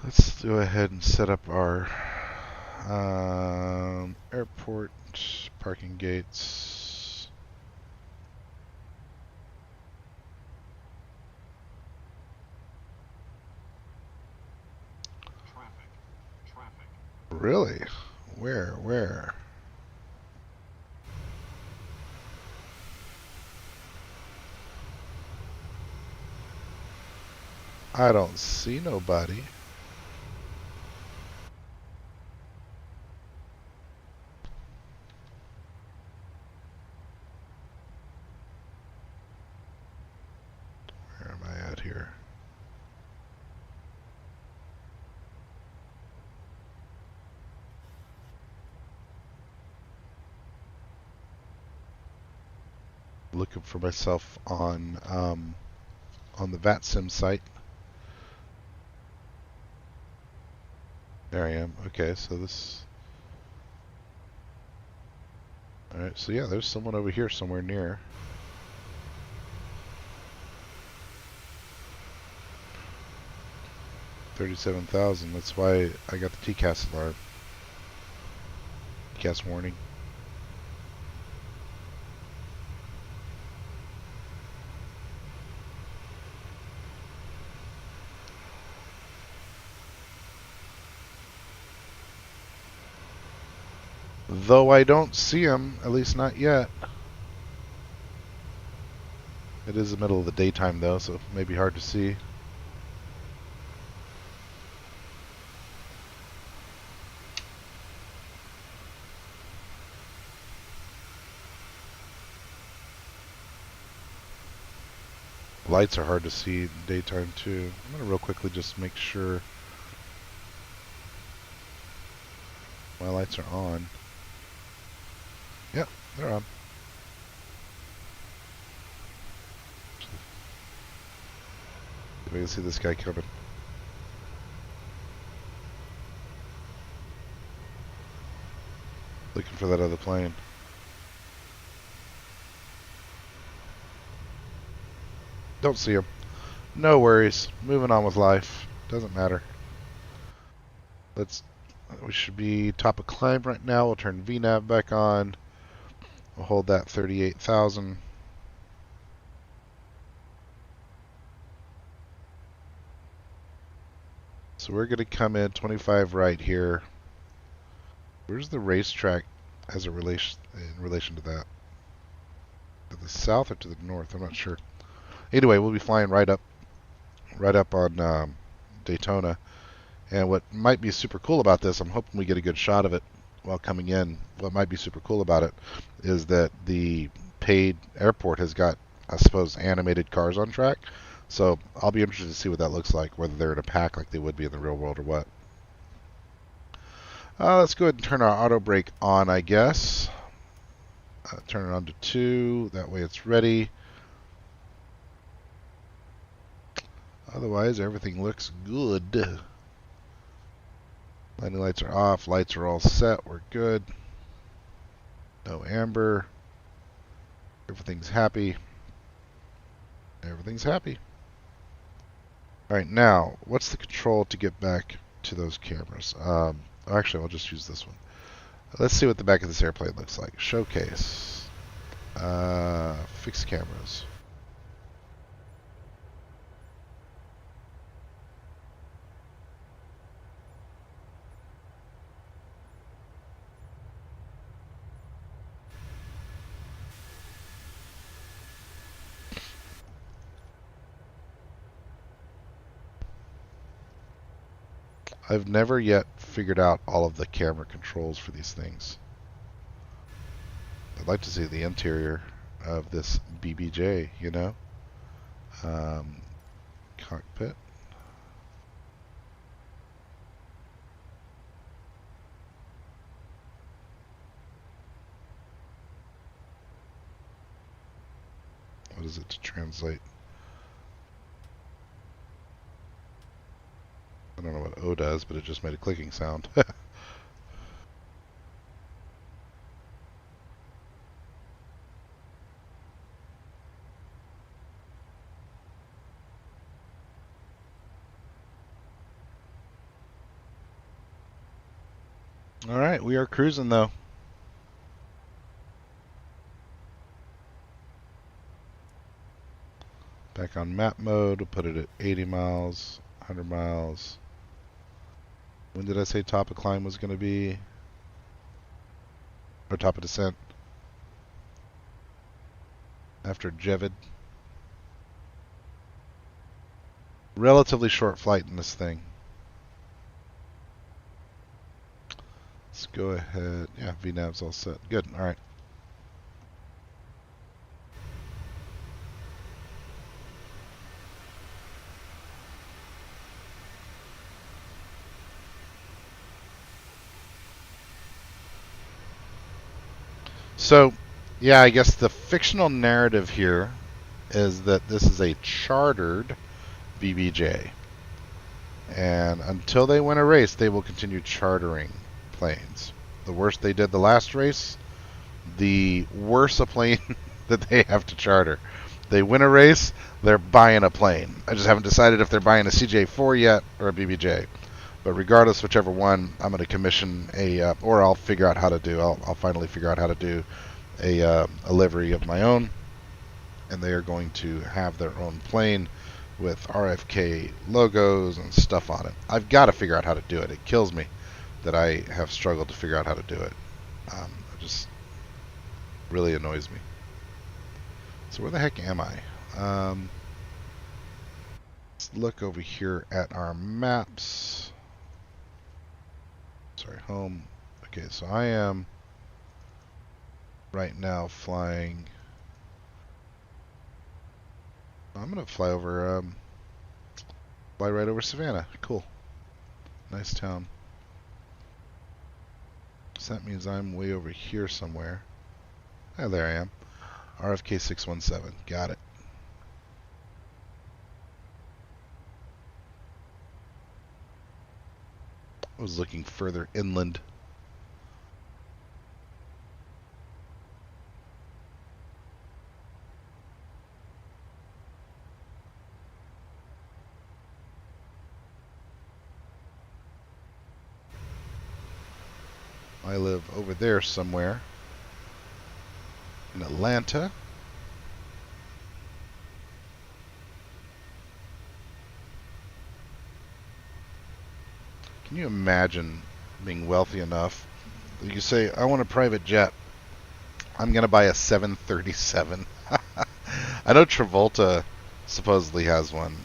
Let's go ahead and set up our airport parking gates. Traffic. Really? Where? I don't see nobody. Where am I at here? Looking for myself on the VATSIM site. There I am. Okay, so this... Alright, so yeah, there's someone over here somewhere near. $37,000. That's why I got the TCAS alarm. TCAS warning. Though I don't see him, at least not yet. It is the middle of the daytime though, so it may be hard to see. Lights are hard to see in daytime too. I'm gonna real quickly just make sure my lights are on. Yep, they're on. We can see this guy coming. Looking for that other plane. Don't see him. No worries. Moving on with life. Doesn't matter. We should be top of climb right now. We'll turn VNAV back on. We'll hold that 38,000. So we're going to come in 25 right here. Where's the racetrack as in relation to that? To the south or to the north, I'm not sure. Anyway, we'll be flying right up on Daytona. And what might be super cool about this, I'm hoping we get a good shot of it while coming in. What might be super cool about it is that the paid airport has got, I suppose, animated cars on track. So I'll be interested to see what that looks like, whether they're in a pack like they would be in the real world or what. Let's go ahead and turn our auto brake on, I guess. Turn it on to 2. That way it's ready. Otherwise, everything looks good. Landing lights are off. Lights are all set. We're good. No amber. Everything's happy. Everything's happy. All right, now, what's the control to get back to those cameras? Actually, I'll just use this one. Let's see what the back of this airplane looks like. Showcase. Fixed cameras. I've never yet figured out all of the camera controls for these things. I'd like to see the interior of this BBJ, you know? Cockpit. What is it to translate? I don't know what O does, but it just made a clicking sound. All right, we are cruising though. Back on map mode, we'll put it at 80 miles, 100 miles. When did I say top of climb was going to be? Or top of descent? After Jevid. Relatively short flight in this thing. Let's go ahead. Yeah, VNav's all set. Good. All right. So, yeah, I guess the fictional narrative here is that this is a chartered BBJ. And until they win a race, they will continue chartering planes. The worse they did the last race, the worse a plane that they have to charter. They win a race, they're buying a plane. I just haven't decided if they're buying a CJ4 yet or a BBJ. But regardless, whichever one, I'm going to commission or I'll figure out how to do. I'll finally figure out how to do a livery of my own, and they are going to have their own plane with RFK logos and stuff on it. I've got to figure out how to do it. It kills me that I have struggled to figure out how to do it. It just really annoys me. So where the heck am I? Let's look over here at our maps. Sorry, home. Okay, so I am right now flying. I'm gonna fly over, fly right over Savannah. Cool. Nice town. So that means I'm way over here somewhere. Oh, there I am. RFK 617. Got it. I was looking further inland. I live over there somewhere in Atlanta. Can you imagine being wealthy enough that you say, I want a private jet. I'm gonna buy a 737. I know Travolta supposedly has one.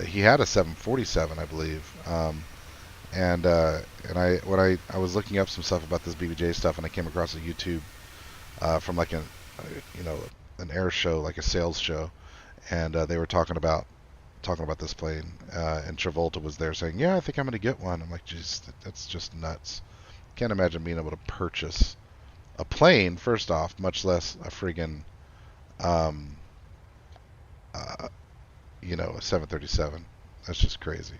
He had a 747, I believe. And I was looking up some stuff about this BBJ stuff, and I came across a YouTube from like an air show, like a sales show, and they were talking about this plane, and Travolta was there saying, "Yeah, I think I'm gonna get one." I'm like, "Geez, that's just nuts." Can't imagine being able to purchase a plane first off, much less a friggin' um, uh, a 737. That's just crazy.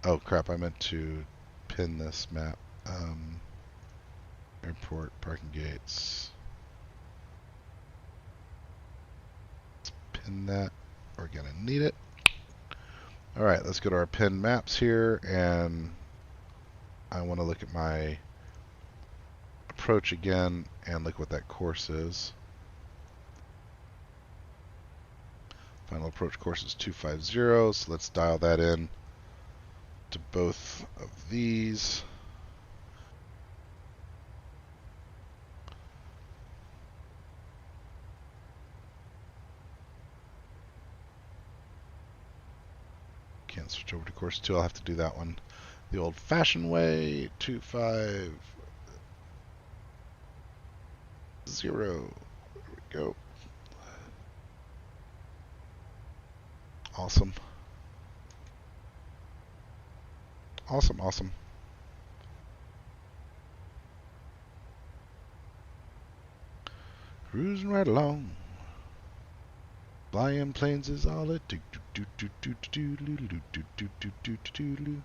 Oh crap! I meant to pin this map. Airport parking gates. Let's pin that. We're gonna need it. All right, let's go to our pin maps here, and I want to look at my approach again and look what that course is. Final approach course is 250, so let's dial that in to both of these. Can't switch over to course 2. I'll have to do that one the old-fashioned way. 250. There we go. Awesome. Awesome, awesome. Cruising right along. Flying planes is all it do do do do do do do do do do do do do.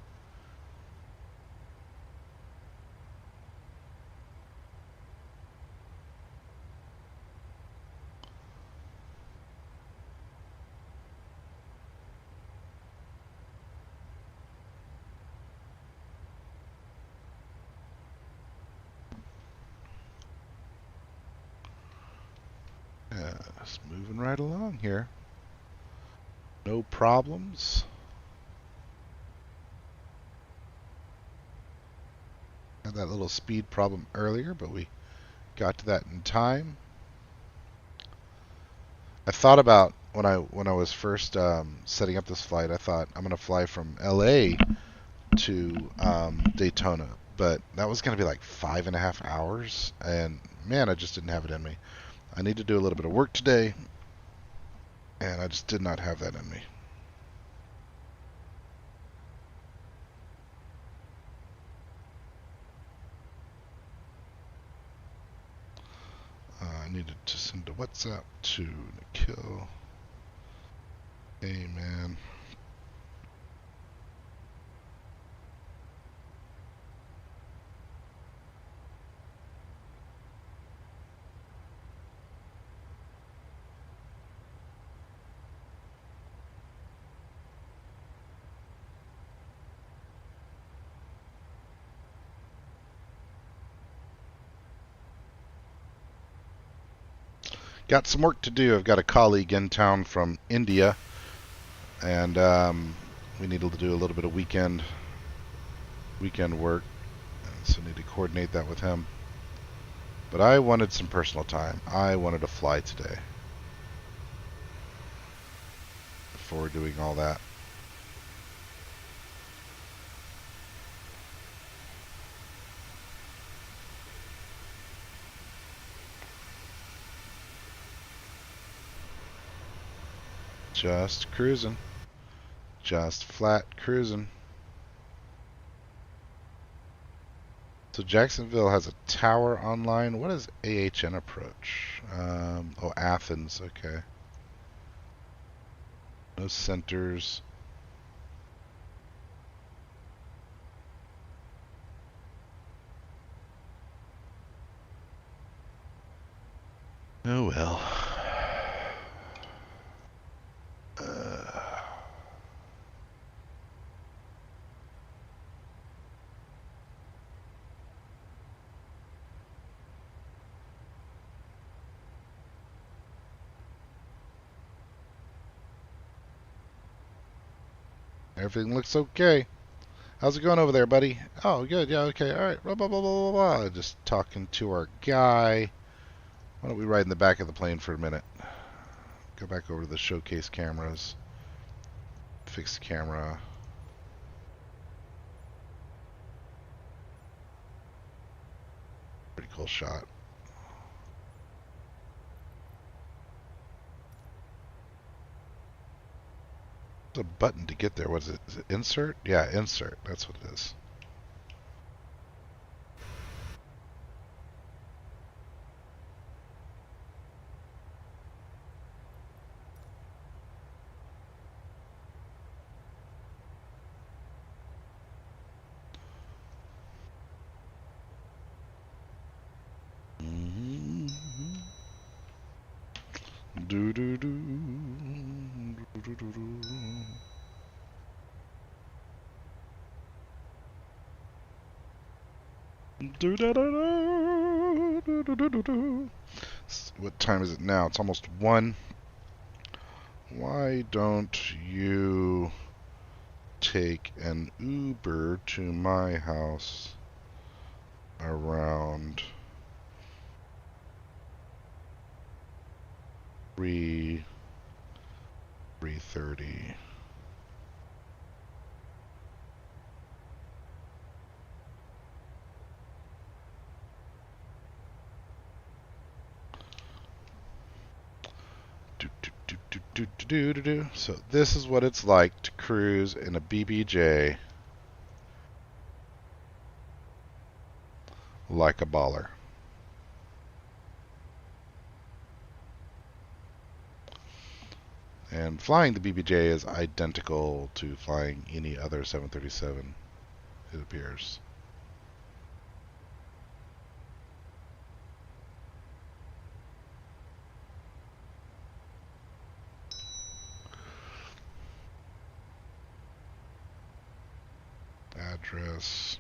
Just moving right along here. No problems. Had that little speed problem earlier, but we got to that in time. I thought about when I was first setting up this flight, I thought I'm gonna fly from LA to Daytona, but that was gonna be like 5.5 hours, and man, I just didn't have it in me. I need to do a little bit of work today, and I just did not have that in me. I needed to send a WhatsApp to Nikhil. Hey, man. Got some work to do. I've got a colleague in town from India, and we need to do a little bit of weekend work, so need to coordinate that with him. But I wanted some personal time. I wanted to fly today before doing all that. Just cruising. Just flat cruising. So Jacksonville has a tower online. What is AHN approach? Oh, Athens. Okay. No centers. Oh well. Everything looks okay. How's it going over there, buddy? Oh, good. Yeah, okay. All right. Blah, blah, blah, blah, blah, blah. Just talking to our guy. Why don't we ride in the back of the plane for a minute? Go back over to the showcase cameras. Fix the camera. Pretty cool shot. There's a button to get there. What is it? Is it insert? Yeah, insert. That's what it is. Do do do do do do do. Do da da da do do do do do. What time is it now? It's almost 1. Why don't you take an Uber to my house around 3:30? So this is what it's like to cruise in a BBJ like a baller. And flying the BBJ is identical to flying any other 737, it appears. Address.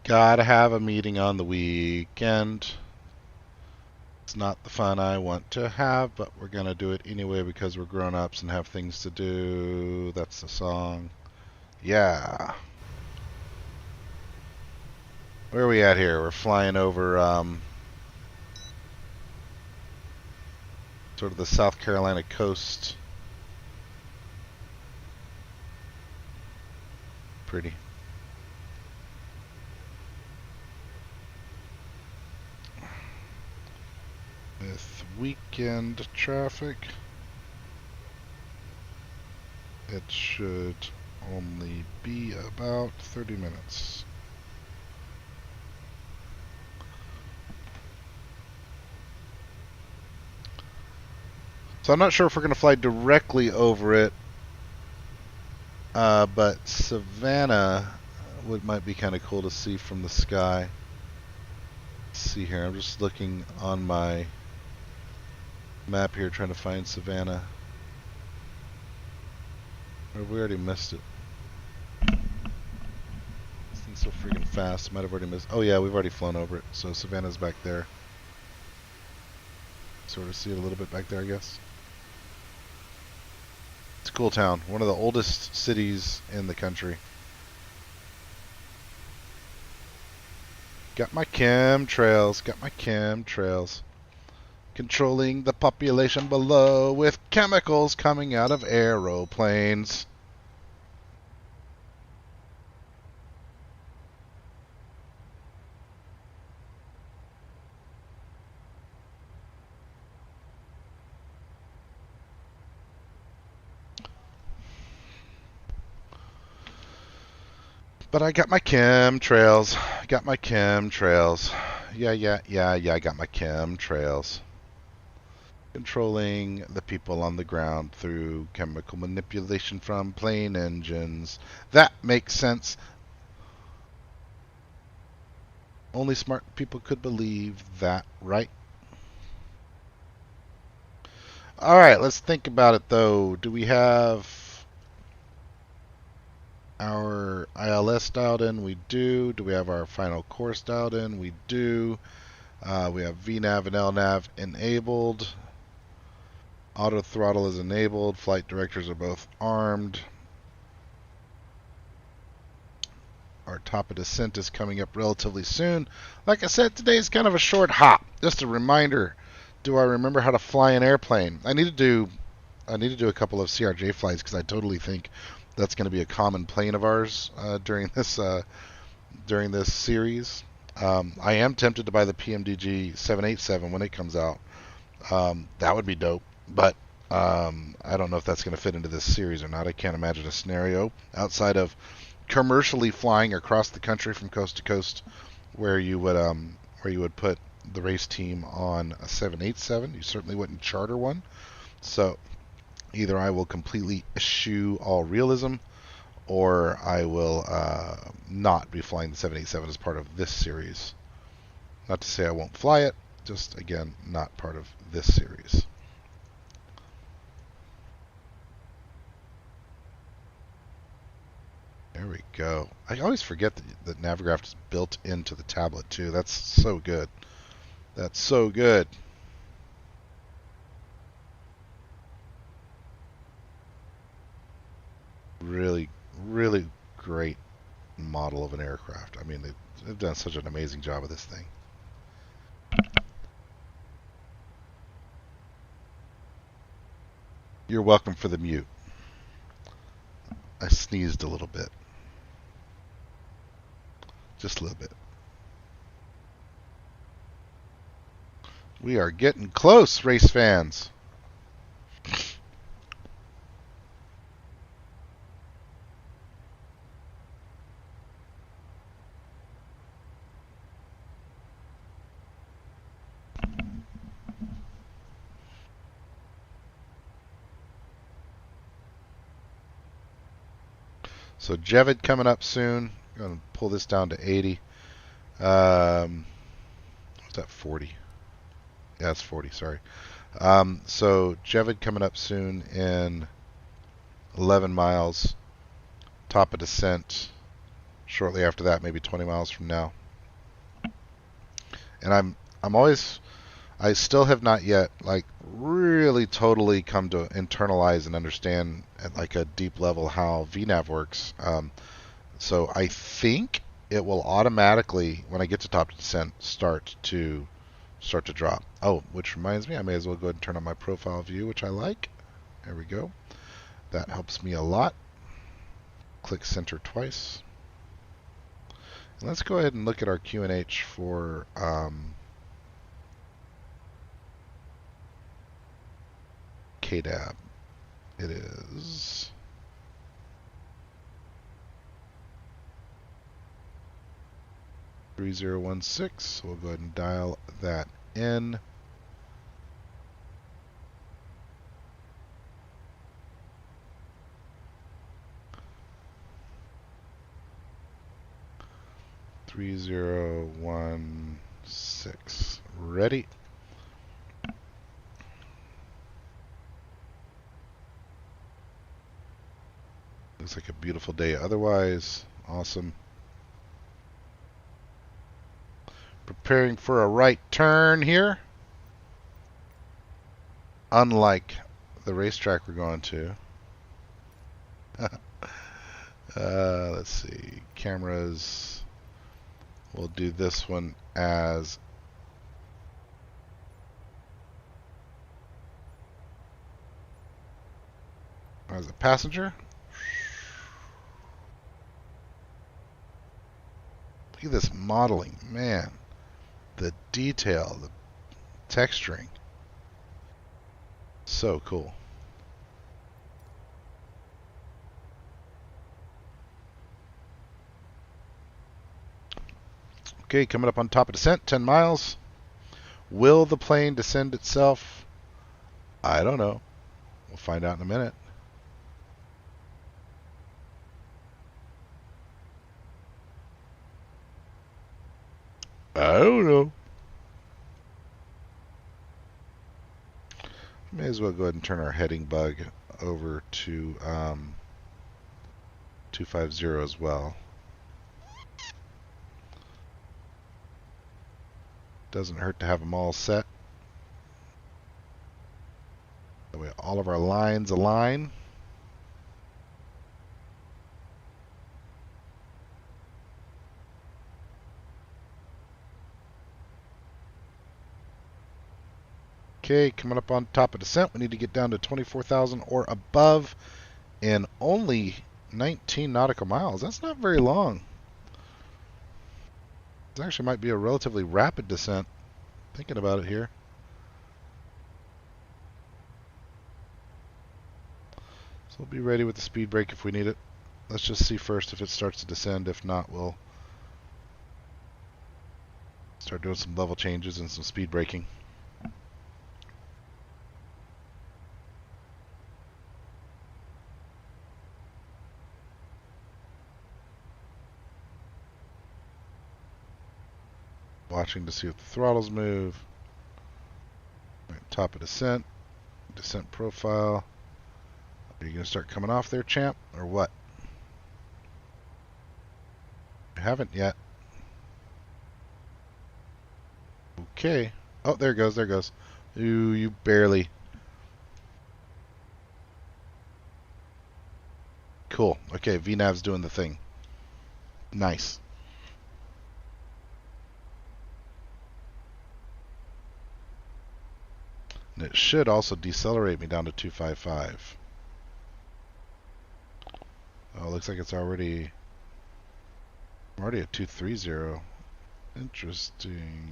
Gotta have a meeting on the weekend. It's not the fun I want to have, but we're gonna do it anyway because we're grown-ups and have things to do. That's the song. Yeah. Where are we at here? We're flying over sort of the South Carolina coast. Pretty. With weekend traffic, it should only be about 30 minutes. So I'm not sure if we're going to fly directly over it, but Savannah might be kind of cool to see from the sky. Let's see here, I'm just looking on my map here trying to find Savannah. Or have we already missed it? This thing's so freaking fast, might have already missed. Oh yeah, we've already flown over it, so Savannah's back there. Sort of see it a little bit back there, I guess. It's a cool town, one of the oldest cities in the country. Got my chemtrails, got my chemtrails. Controlling the population below with chemicals coming out of aeroplanes. But I got my chemtrails. Got my chemtrails. Yeah, I got my chemtrails. Controlling the people on the ground through chemical manipulation from plane engines. That makes sense. Only smart people could believe that, right? Alright, let's think about it though. Do we have our ILS dialed in? We do. Do we have our final course dialed in? We do. We have VNAV and LNAV enabled. Auto throttle is enabled. Flight directors are both armed. Our top of descent is coming up relatively soon. Like I said, today is kind of a short hop. Just a reminder, do I remember how to fly an airplane? I need to do a couple of CRJ flights because I totally think that's going to be a common plane of ours during this series. I am tempted to buy the PMDG 787 when it comes out. That would be dope, but I don't know if that's going to fit into this series or not. I can't imagine a scenario outside of commercially flying across the country from coast to coast where you would put the race team on a 787. You certainly wouldn't charter one. So either I will completely eschew all realism, or I will not be flying the 787 as part of this series. Not to say I won't fly it, just again, not part of this series. There we go. I always forget that Navigraph is built into the tablet too. That's so good. That's so good. Really, really great model of an aircraft. I mean, they've done such an amazing job of this thing. You're welcome for the mute. I sneezed a little bit. Just a little bit. We are getting close, race fans. So Jevid coming up soon. I'm going to pull this down to 80. What's that, 40? Yeah, it's 40, sorry. So Jevid coming up soon in 11 miles. Top of descent shortly after that, maybe 20 miles from now. And I still have not yet really totally come to internalize and understand at like a deep level how VNAV works. So I think it will automatically, when I get to top of descent, start to drop. Oh, which reminds me, I may as well go ahead and turn on my profile view, which I like. There we go. That helps me a lot. Click center twice. And let's go ahead and look at our QNH for KDAB. It is 3016. So we'll go ahead and dial that in. Three 3016. Ready? Looks like a beautiful day otherwise. Awesome. Preparing for a right turn here. Unlike the racetrack we're going to. Let's see. Cameras. We'll do this one as a passenger. Look at this modeling, man. The detail, the texturing. So cool. Okay, coming up on top of descent, 10 miles. Will the plane descend itself? I don't know. We'll find out in a minute. I don't know. May as well go ahead and turn our heading bug over to 250 as well. Doesn't hurt to have them all set. That way all of our lines align. Okay, coming up on top of descent, we need to get down to 24,000 or above in only 19 nautical miles. That's not very long. This actually might be a relatively rapid descent, thinking about it here. So we'll be ready with the speed brake if we need it. Let's just see first if it starts to descend. If not, we'll start doing some level changes and some speed braking. Watching to see if the throttles move. Right, top of descent. Descent profile. Are you going to start coming off there, champ, or what? You haven't yet. Okay. Oh, there it goes, there it goes. Ooh, you barely. Cool. Okay, VNAV's doing the thing. Nice. And it should also decelerate me down to 255. Oh, looks like it's already... I'm already at 230. Interesting.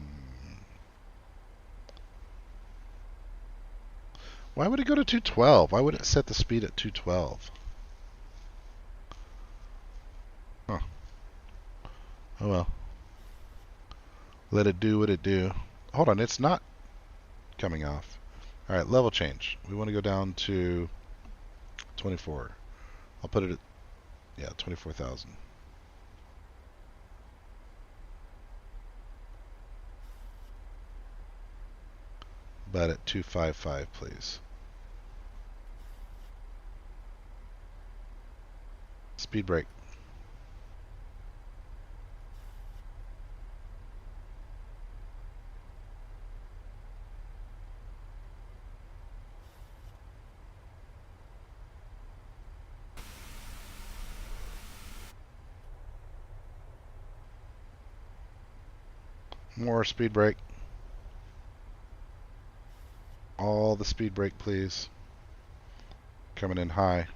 Why would it go to 212? Why would it set the speed at 212? Huh. Oh well. Let it do what it do. Hold on, it's not coming off. Alright, level change. We want to go down to 24. I'll put it at, yeah, 24,000. But at 255, please. Speed brake. More speed brake. All the speed brake, please. Coming in high.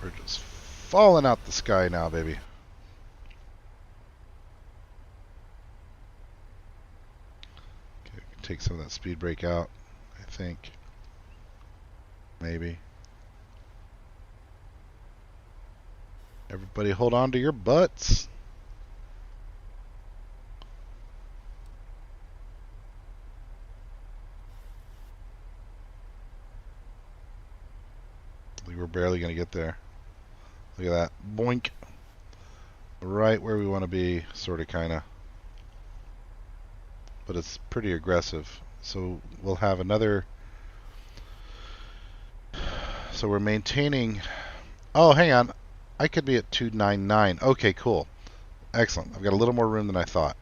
We're just falling out the sky now, baby. Okay, take some of that speed brake out, I think. Maybe. Everybody hold on to your butts. We were barely going to get there. Look at that. Boink. Right where we want to be, sort of, kind of. But it's pretty aggressive. So we'll have another... So we're maintaining... Oh, hang on. I could be at 299. Okay, cool. Excellent. I've got a little more room than I thought.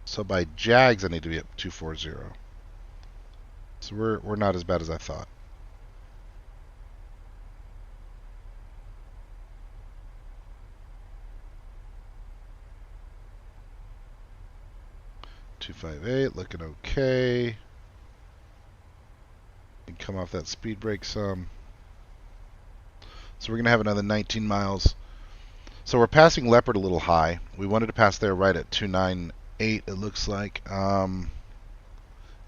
So by JAGS, I need to be at 240. So we're not as bad as I thought. .258, looking okay. And come off that speed brake some. So we're going to have another 19 miles. So we're passing Leopard a little high. We wanted to pass there right at 298, it looks like. Yeah,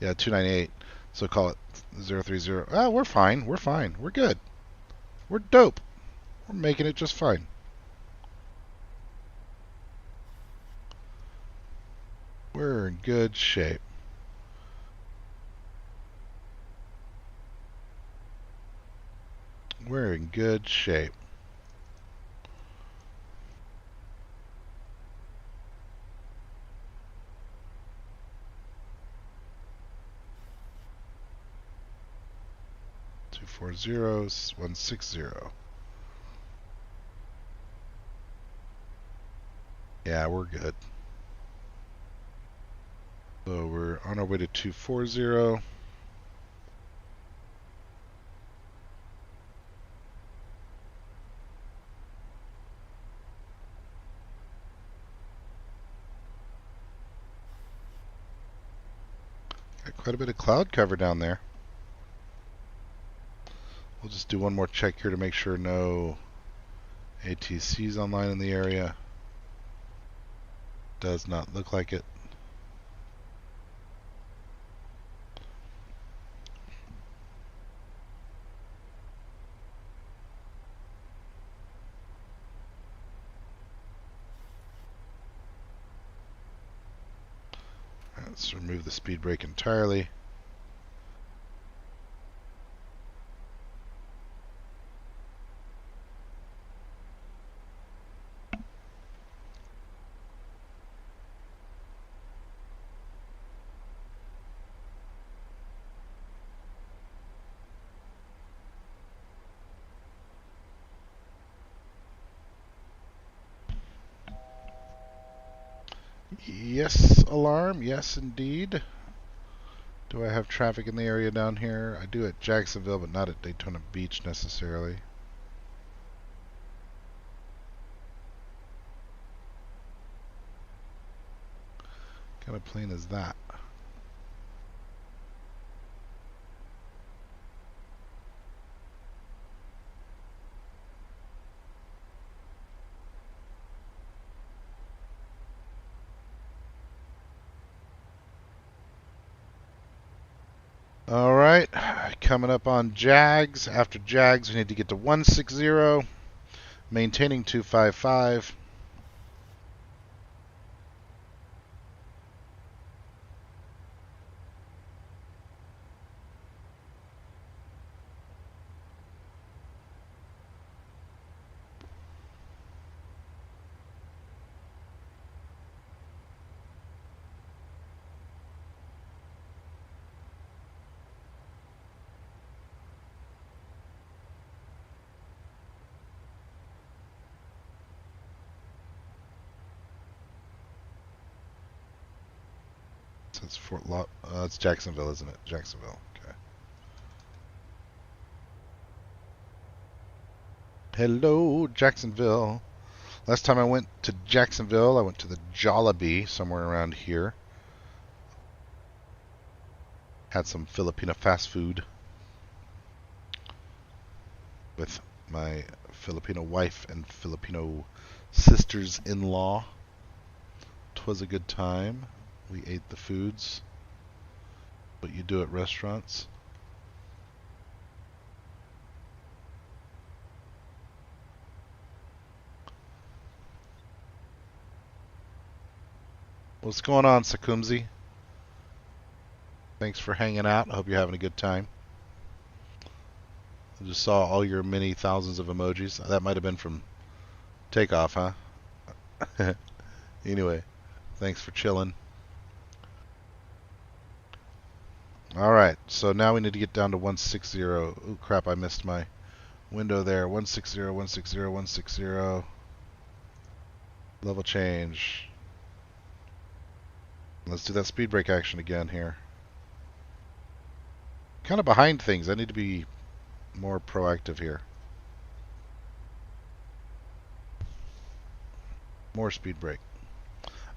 298. So call it 030. Ah, we're fine. We're fine. We're good. We're dope. We're making it just fine. We're in good shape. We're in good shape. Two 160. Yeah, we're good. So we're on our way to 240. Got quite a bit of cloud cover down there. We'll just do one more check here to make sure no ATCs online in the area. Does not look like it. Let's remove the speed brake entirely. Yes, alarm. Yes, indeed. Do I have traffic in the area down here? I do at Jacksonville, but not at Daytona Beach necessarily. What kind of plane is that? Alright, coming up on Jags. After Jags, we need to get to 160, maintaining 255. That's Fort Law. It's Jacksonville, isn't it? Jacksonville. Okay. Hello, Jacksonville. Last time I went to Jacksonville, I went to the Jollibee, somewhere around here. Had some Filipino fast food with my Filipino wife and Filipino sisters-in-law. 'Twas a good time. We ate the foods, what you do at restaurants. What's going on, Sakumzi? Thanks for hanging out. I hope you're having a good time. I just saw all your many thousands of emojis. That might have been from takeoff, huh? Anyway, thanks for chilling. Alright, so now we need to get down to 160. Ooh, crap, I missed my window there. 160, 160, 160. Level change. Let's do that speed brake action again here. Kind of behind things. I need to be more proactive here. More speed brake.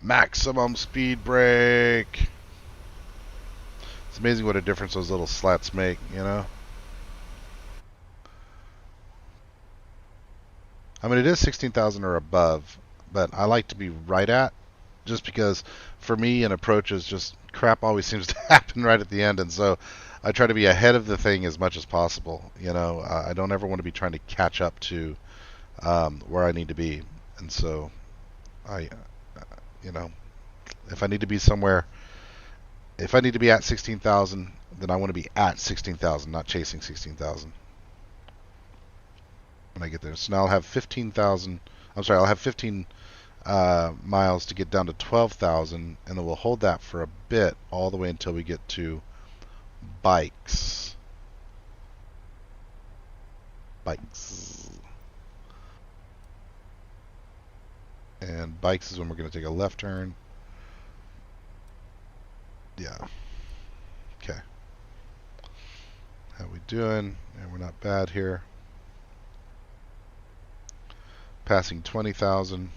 Maximum speed brake. It's amazing what a difference those little slats make, you know? I mean, it is 16,000 or above, but I like to be right at, just because for me an approach is just crap always seems to happen right at the end, and so I try to be ahead of the thing as much as possible. You know, I don't ever want to be trying to catch up to where I need to be, and so I, you know, if I need to be somewhere, if I need to be at 16,000, then I want to be at 16,000, not chasing 16,000 when I get there. So now I'll have 15,000. I'm sorry, I'll have 15 miles to get down to 12,000, and then we'll hold that for a bit, all the way until we get to bikes. And bikes is when we're going to take a left turn. Yeah. Okay. How we doing? And we're not bad here. Passing 20,000.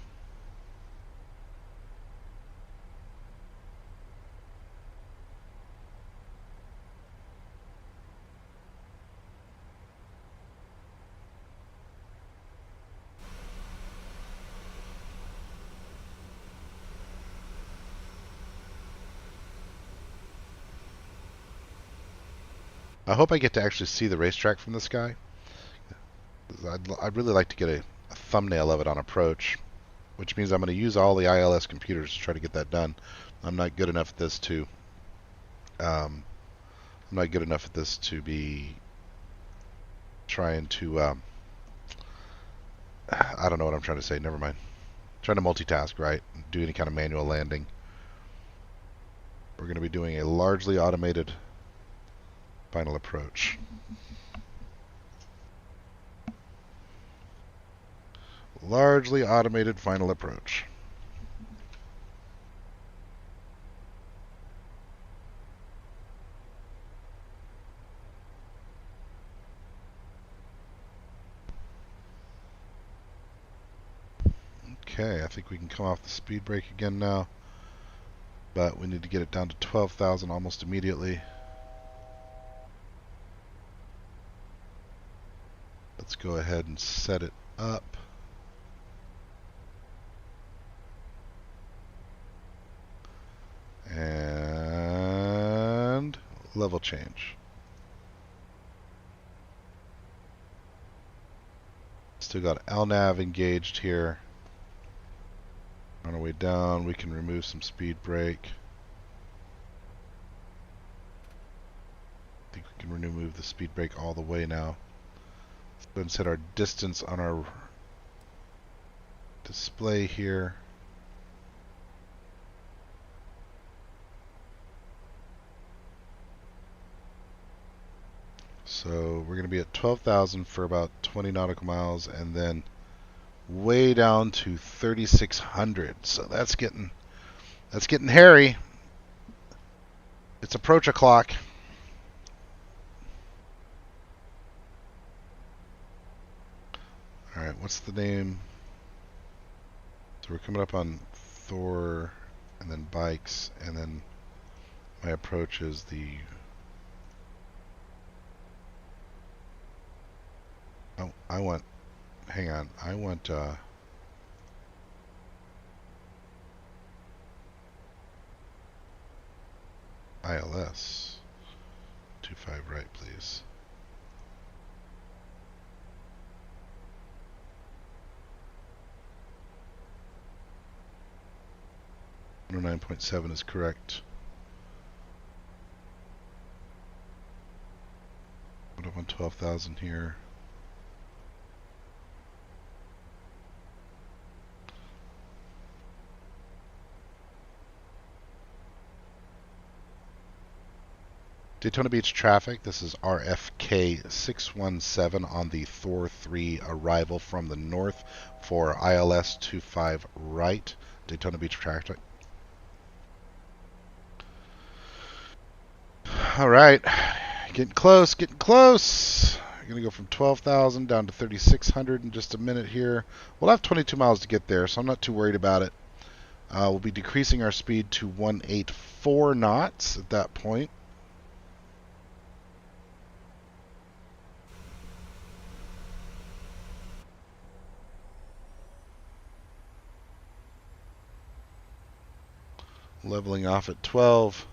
I hope I get to actually see the racetrack from the sky. I'd really like to get a thumbnail of it on approach, which means I'm going to use all the ILS computers to try to get that done. I'm not good enough at this to be trying to I don't know what I'm trying to say. Never mind. Trying to multitask, right? Do any kind of manual landing. We're going to be doing a largely automated final approach. Largely automated final approach. Okay, I think we can come off the speed brake again now, but we need to get it down to 12,000 almost immediately. Let's go ahead and set it up. And level change. Still got LNAV engaged here. On our way down, we can remove some speed brake. I think we can remove the speed brake all the way now. Let's go and set our distance on our display here. So we're going to be at 12,000 for about 20 nautical miles, and then way down to 3,600. So that's getting hairy. It's approach o'clock. All right, what's the name? So we're coming up on Thor, and then bikes, and then my approach is the. Oh, I want. Hang on, I want. ILS 25 right, please. No, 9.7 is correct. Put up on 12,000 here. Daytona Beach traffic, this is RFK 617 on the Thor 3 arrival from the north for ILS 25 right. Daytona Beach traffic. Alright, getting close, getting close. We're going to go from 12,000 down to 3,600 in just a minute here. We'll have 22 miles to get there, so I'm not too worried about it. We'll be decreasing our speed to 184 knots at that point. Leveling off at 12.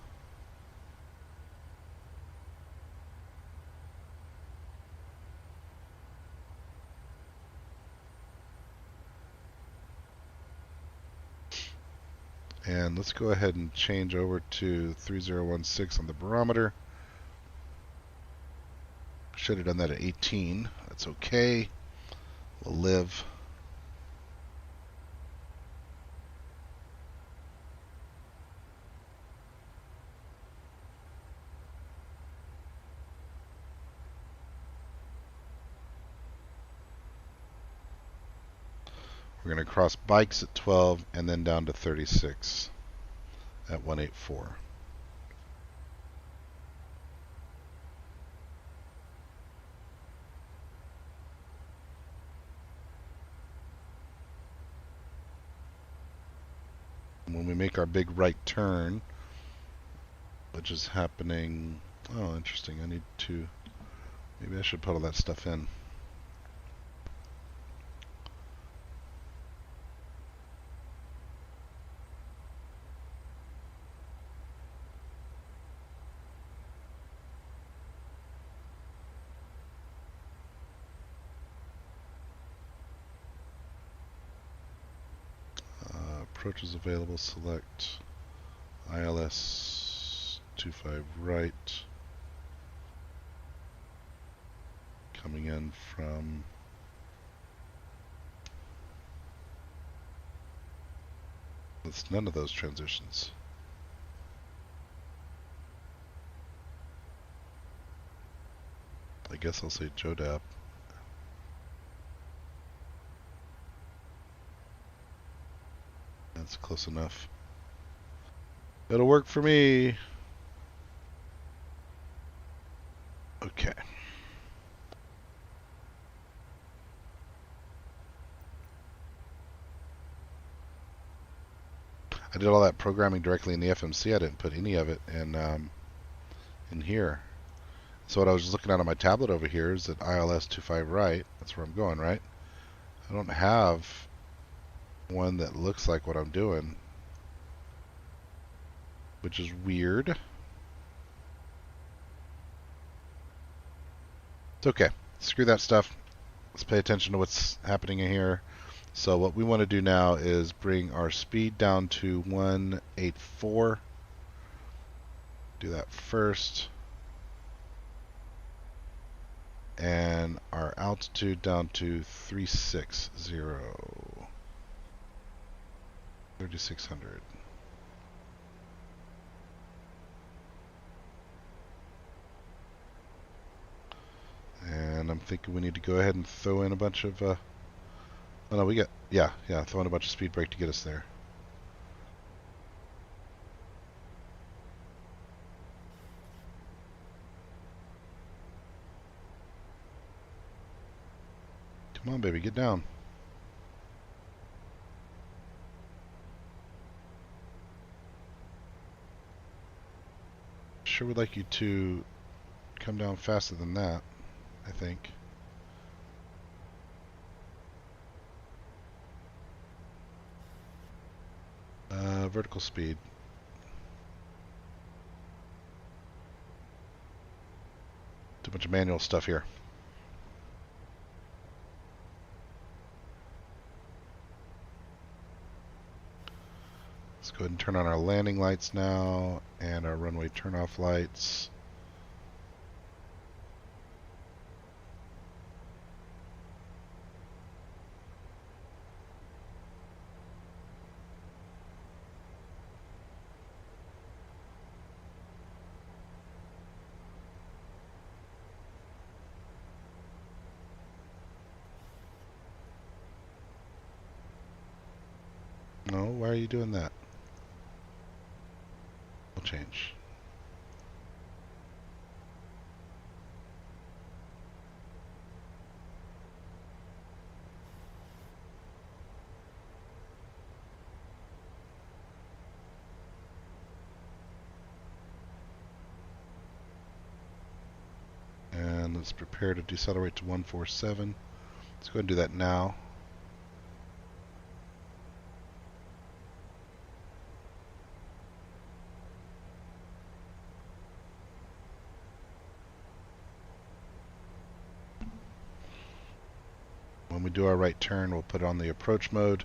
And let's go ahead and change over to 3016 on the barometer. Should have done that at 18. That's okay. We'll live. We're going to cross bikes at 12 and then down to 36 at 184. When we make our big right turn, which is happening, oh, interesting. Maybe I should put all that stuff in. Approaches available, select ILS 25 right. Coming in from it's none of those transitions. I guess I'll say JODAP. That's close enough. That'll work for me. Okay. I did all that programming directly in the FMC. I didn't put any of it in here. So what I was just looking at on my tablet over here is that ILS 25 right. That's where I'm going, right? I don't have one that looks like what I'm doing, which is weird. It's okay. Screw that stuff. Let's pay attention to what's happening in here. So what we want to do now is bring our speed down to 184. Do that first. And our altitude down to 360. 3600. And I'm thinking we need to go ahead and throw in a bunch of oh no, we got throw in a bunch of speed brake to get us there. Come on, baby, get down. Sure would like you to come down faster than that, I think. Vertical speed. Too much manual stuff here. Let's go ahead and turn on our landing lights now and our runway turnoff lights. No, why are you doing that? We'll change. And let's prepare to decelerate to 147. Let's go ahead and do that now. When we do our right turn, we'll put it on the approach mode.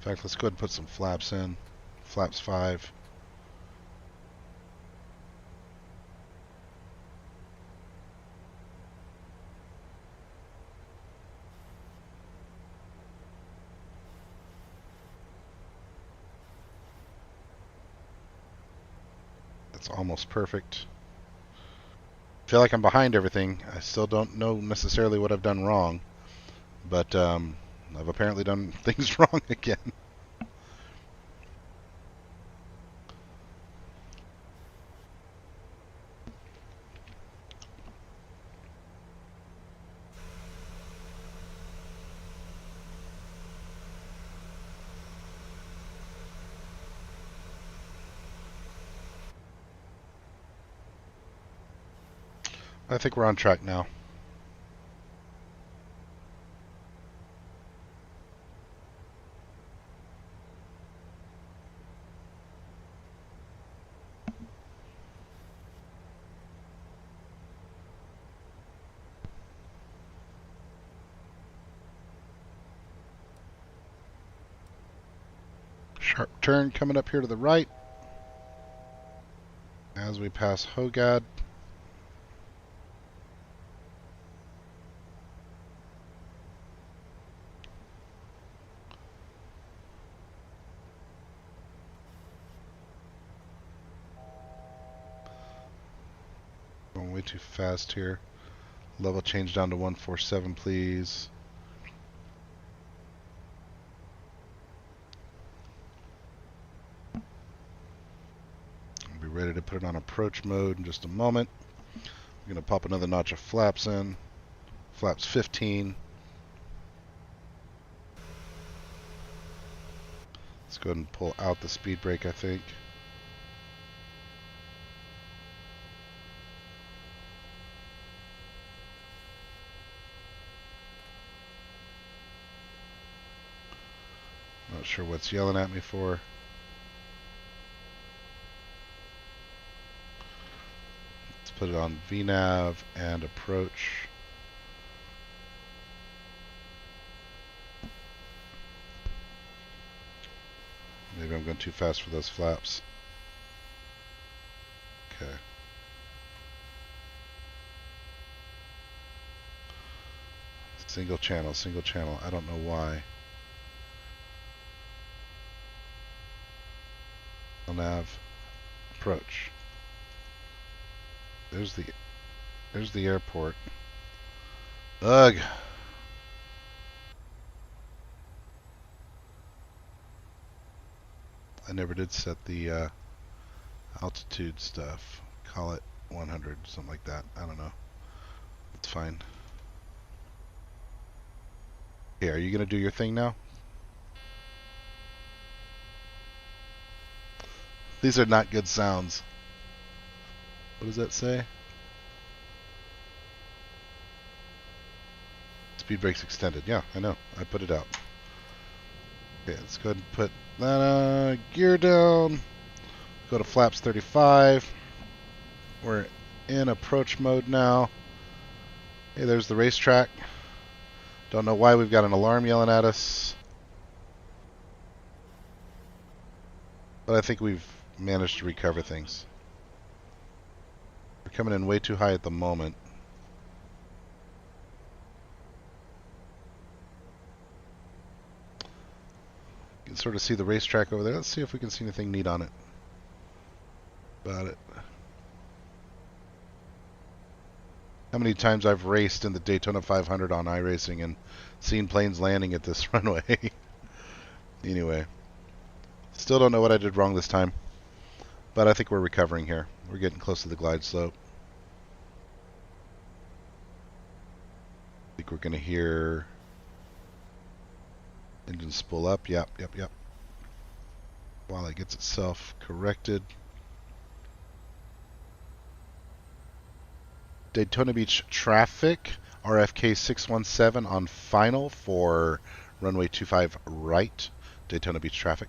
In fact, let's go ahead and put some flaps in. Flaps 5. That's almost perfect. I feel like I'm behind everything. I still don't know necessarily what I've done wrong, but I've apparently done things wrong again. I think we're on track now. Sharp turn coming up here to the right as we pass Hogad. Going way too fast here. Level change down to 147, please. I'll be ready to put it on approach mode in just a moment. I'm going to pop another notch of flaps in. Flaps 15. Let's go ahead and pull out the speed brake, I think. Not sure what's yelling at me for. Let's put it on VNAV and approach. Maybe I'm going too fast for those flaps. Okay. Single channel, single channel. I don't know why. Nav, approach. There's the airport. Ugh. I never did set the altitude stuff. Call it 100, something like that. I don't know. It's fine. Okay, are you gonna do your thing now? These are not good sounds. What does that say? Speed brakes extended. Yeah, I know. I put it out. Okay, let's go ahead and put that gear down. Go to flaps 35. We're in approach mode now. Hey, there's the racetrack. Don't know why we've got an alarm yelling at us. But I think we've managed to recover things. We're coming in way too high at the moment. You can sort of see the racetrack over there. Let's see if we can see anything neat on it. About it. How many times I've raced in the Daytona 500 on iRacing and seen planes landing at this runway. Anyway. Still don't know what I did wrong this time. But I think we're recovering here. We're getting close to the glide slope. I think we're going to hear engine spool up. Yep. While it gets itself corrected. Daytona Beach traffic. RFK 617 on final for runway 25 right. Daytona Beach traffic.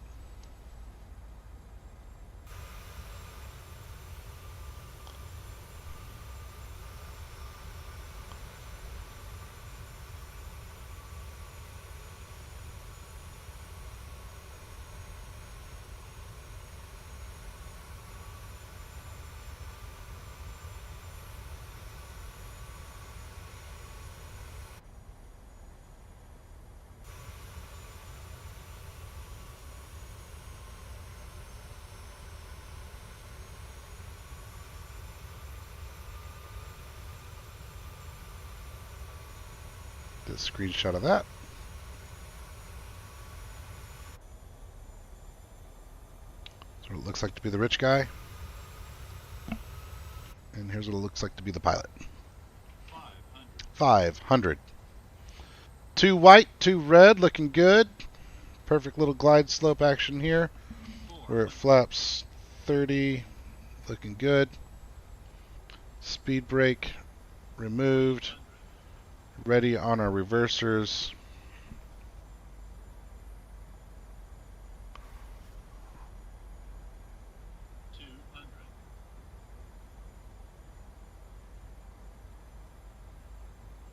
Get a screenshot of that. So it looks like to be the rich guy. And here's what it looks like to be the pilot. 500. 2 white, 2 red, looking good. Perfect little glide slope action here. Where it flaps 30, looking good. Speed brake removed. Ready on our reversers.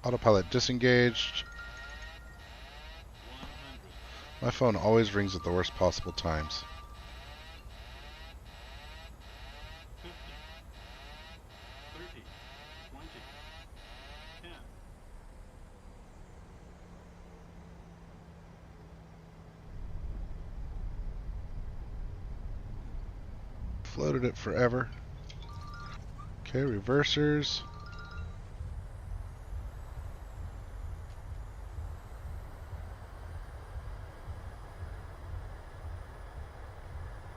Autopilot disengaged. My phone always rings at the worst possible times. 50, 30, 20, 10. Floated it forever. Okay, reversers.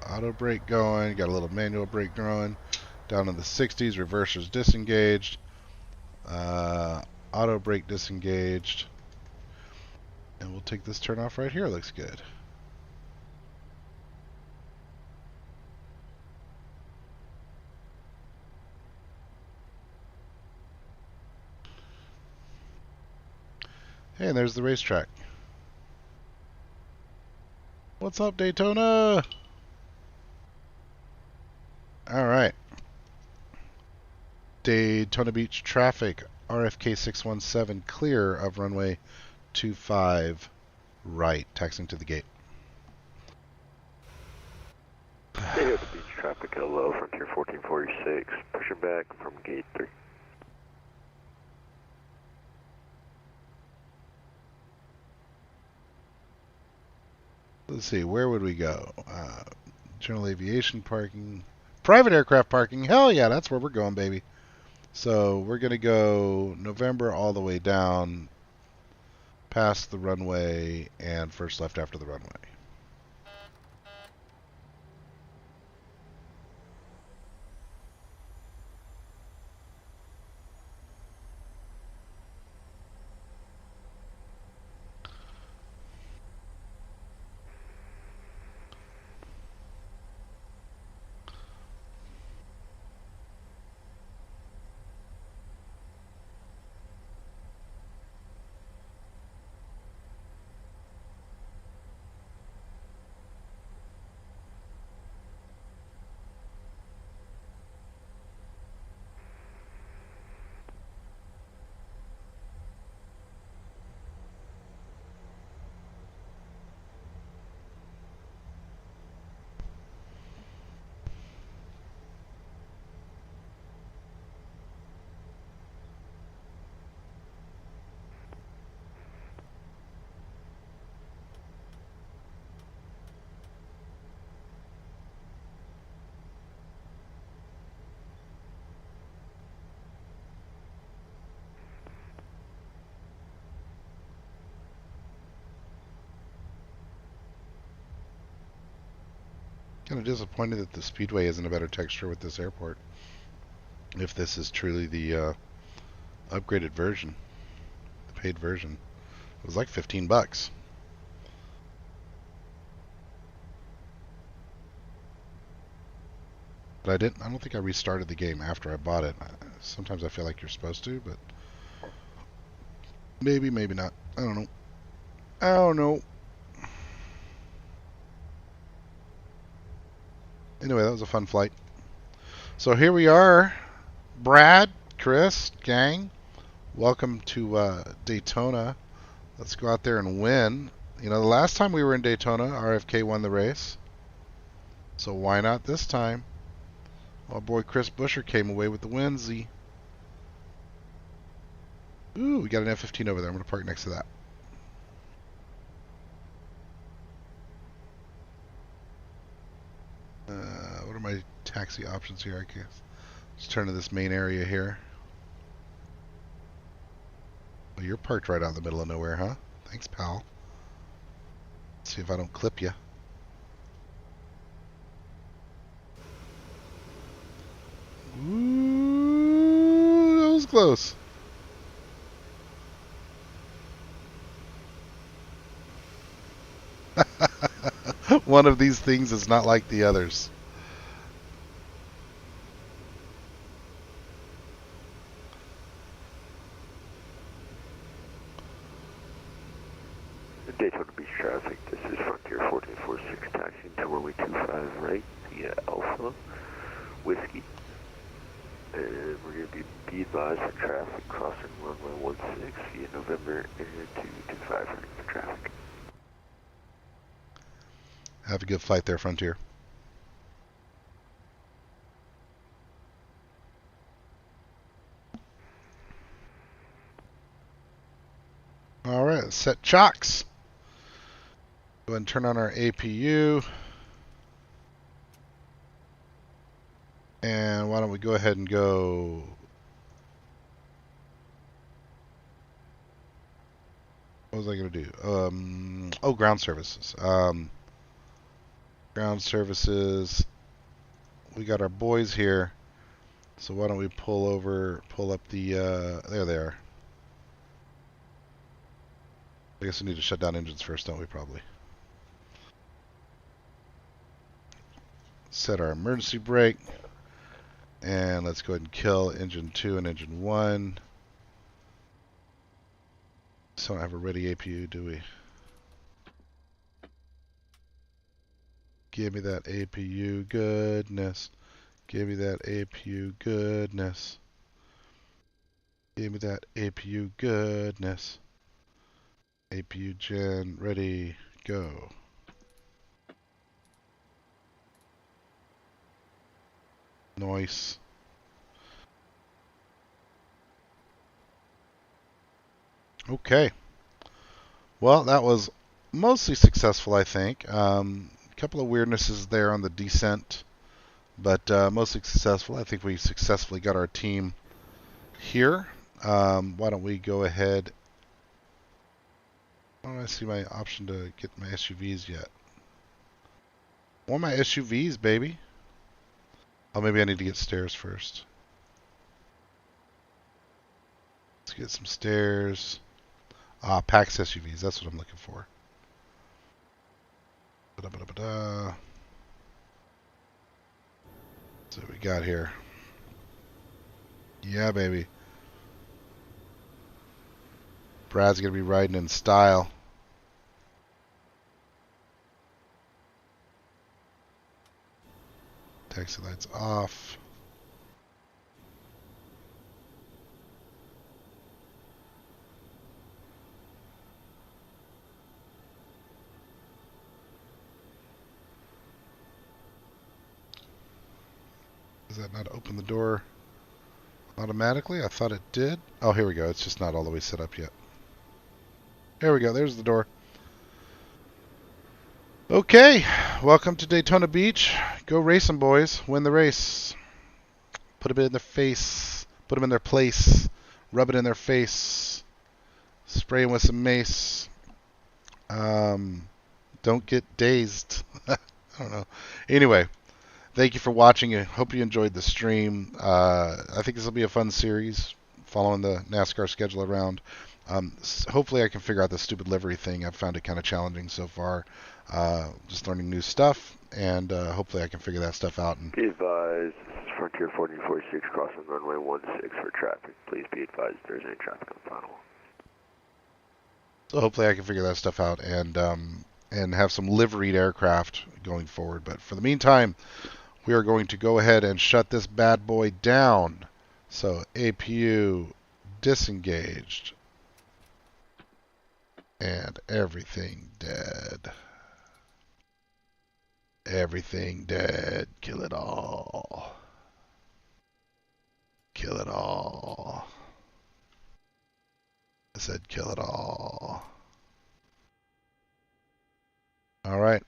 Auto brake going. Got a little manual brake going. Down in the 60s. Reversers disengaged. Auto brake disengaged. And we'll take this turn off right here. Looks good. Hey, and there's the racetrack. What's up, Daytona? Alright. Daytona Beach traffic. RFK 617 clear of runway 25 right. Taxiing to the gate. Hey, the beach traffic, hello, Frontier 1446, pushing back from gate 3. Let's see, where would we go? General aviation parking. Private aircraft parking. Hell yeah, that's where we're going, baby. So we're going to go November all the way down past the runway and first left after the runway. Kind of disappointed that the Speedway isn't a better texture with this airport. If this is truly the upgraded version, the paid version. It was like 15 bucks. But I don't think I restarted the game after I bought it. Sometimes I feel like you're supposed to, but maybe, maybe not. I don't know. I don't know. Anyway, that was a fun flight. So here we are. Brad, Chris, gang. Welcome to Daytona. Let's go out there and win. You know, the last time we were in Daytona, RFK won the race. So why not this time? Our boy Chris Buescher came away with the win. Ooh, we got an F-15 over there. I'm going to park next to that. What are my taxi options here? I guess. Let's turn to this main area here. Well, you're parked right out in the middle of nowhere, huh? Thanks, pal. Let's see if I don't clip you. Ooh, that was close. One of these things is not like the others. Daytona Beach traffic, this is Frontier 1446 taxiing to runway 25 right via Alpha Whiskey. And we're going to be advised for traffic crossing runway 16 via November and 225 for traffic. Have a good flight there, Frontier. All right, set chocks. Go ahead and turn on our APU. And why don't we go ahead and go... What was I going to do? Oh, ground services. Ground services. We got our boys here. So why don't we pull up the... there they are. I guess we need to shut down engines first, don't we, probably? Set our emergency brake. And let's go ahead and kill engine 2 and engine 1. So don't have a ready APU, do we? Give me that APU goodness. Give me that APU goodness. Give me that APU goodness. APU gen, ready, go. Nice. Okay. Well, that was mostly successful, I think. A couple of weirdnesses there on the descent, but mostly successful. I think we successfully got our team here. Why don't we go ahead? I don't see my option to get my SUVs yet. I want my SUVs, baby. Oh, maybe I need to get stairs first. Let's get some stairs. PAX SUVs, that's what I'm looking for. Ba-da-ba-da-ba-da. So what we got here. Yeah, baby. Brad's going to be riding in style. Taxi lights off. Does that not open the door automatically? I thought it did. Oh, here we go. It's just not all the way set up yet. There we go. There's the door. Okay. Welcome to Daytona Beach. Go racing, boys. Win the race. Put them in their face. Put them in their place. Rub it in their face. Spray them with some mace. Don't get dazed. I don't know. Anyway. Thank you for watching. I hope you enjoyed the stream. I think this will be a fun series following the NASCAR schedule around. Hopefully I can figure out the stupid livery thing. I've found it kind of challenging so far. Just learning new stuff, and hopefully I can figure that stuff out. And Be advised, this is Frontier 1446 crossing runway 16 for traffic. Please be advised there's any traffic on the final. so hopefully I can figure that stuff out and have some liveried aircraft going forward. But for the meantime, we are going to go ahead and shut this bad boy down. So APU disengaged. And everything dead. Everything dead. Kill it all. Kill it all. I said kill it all. All right.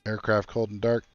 Aircraft cold and dark.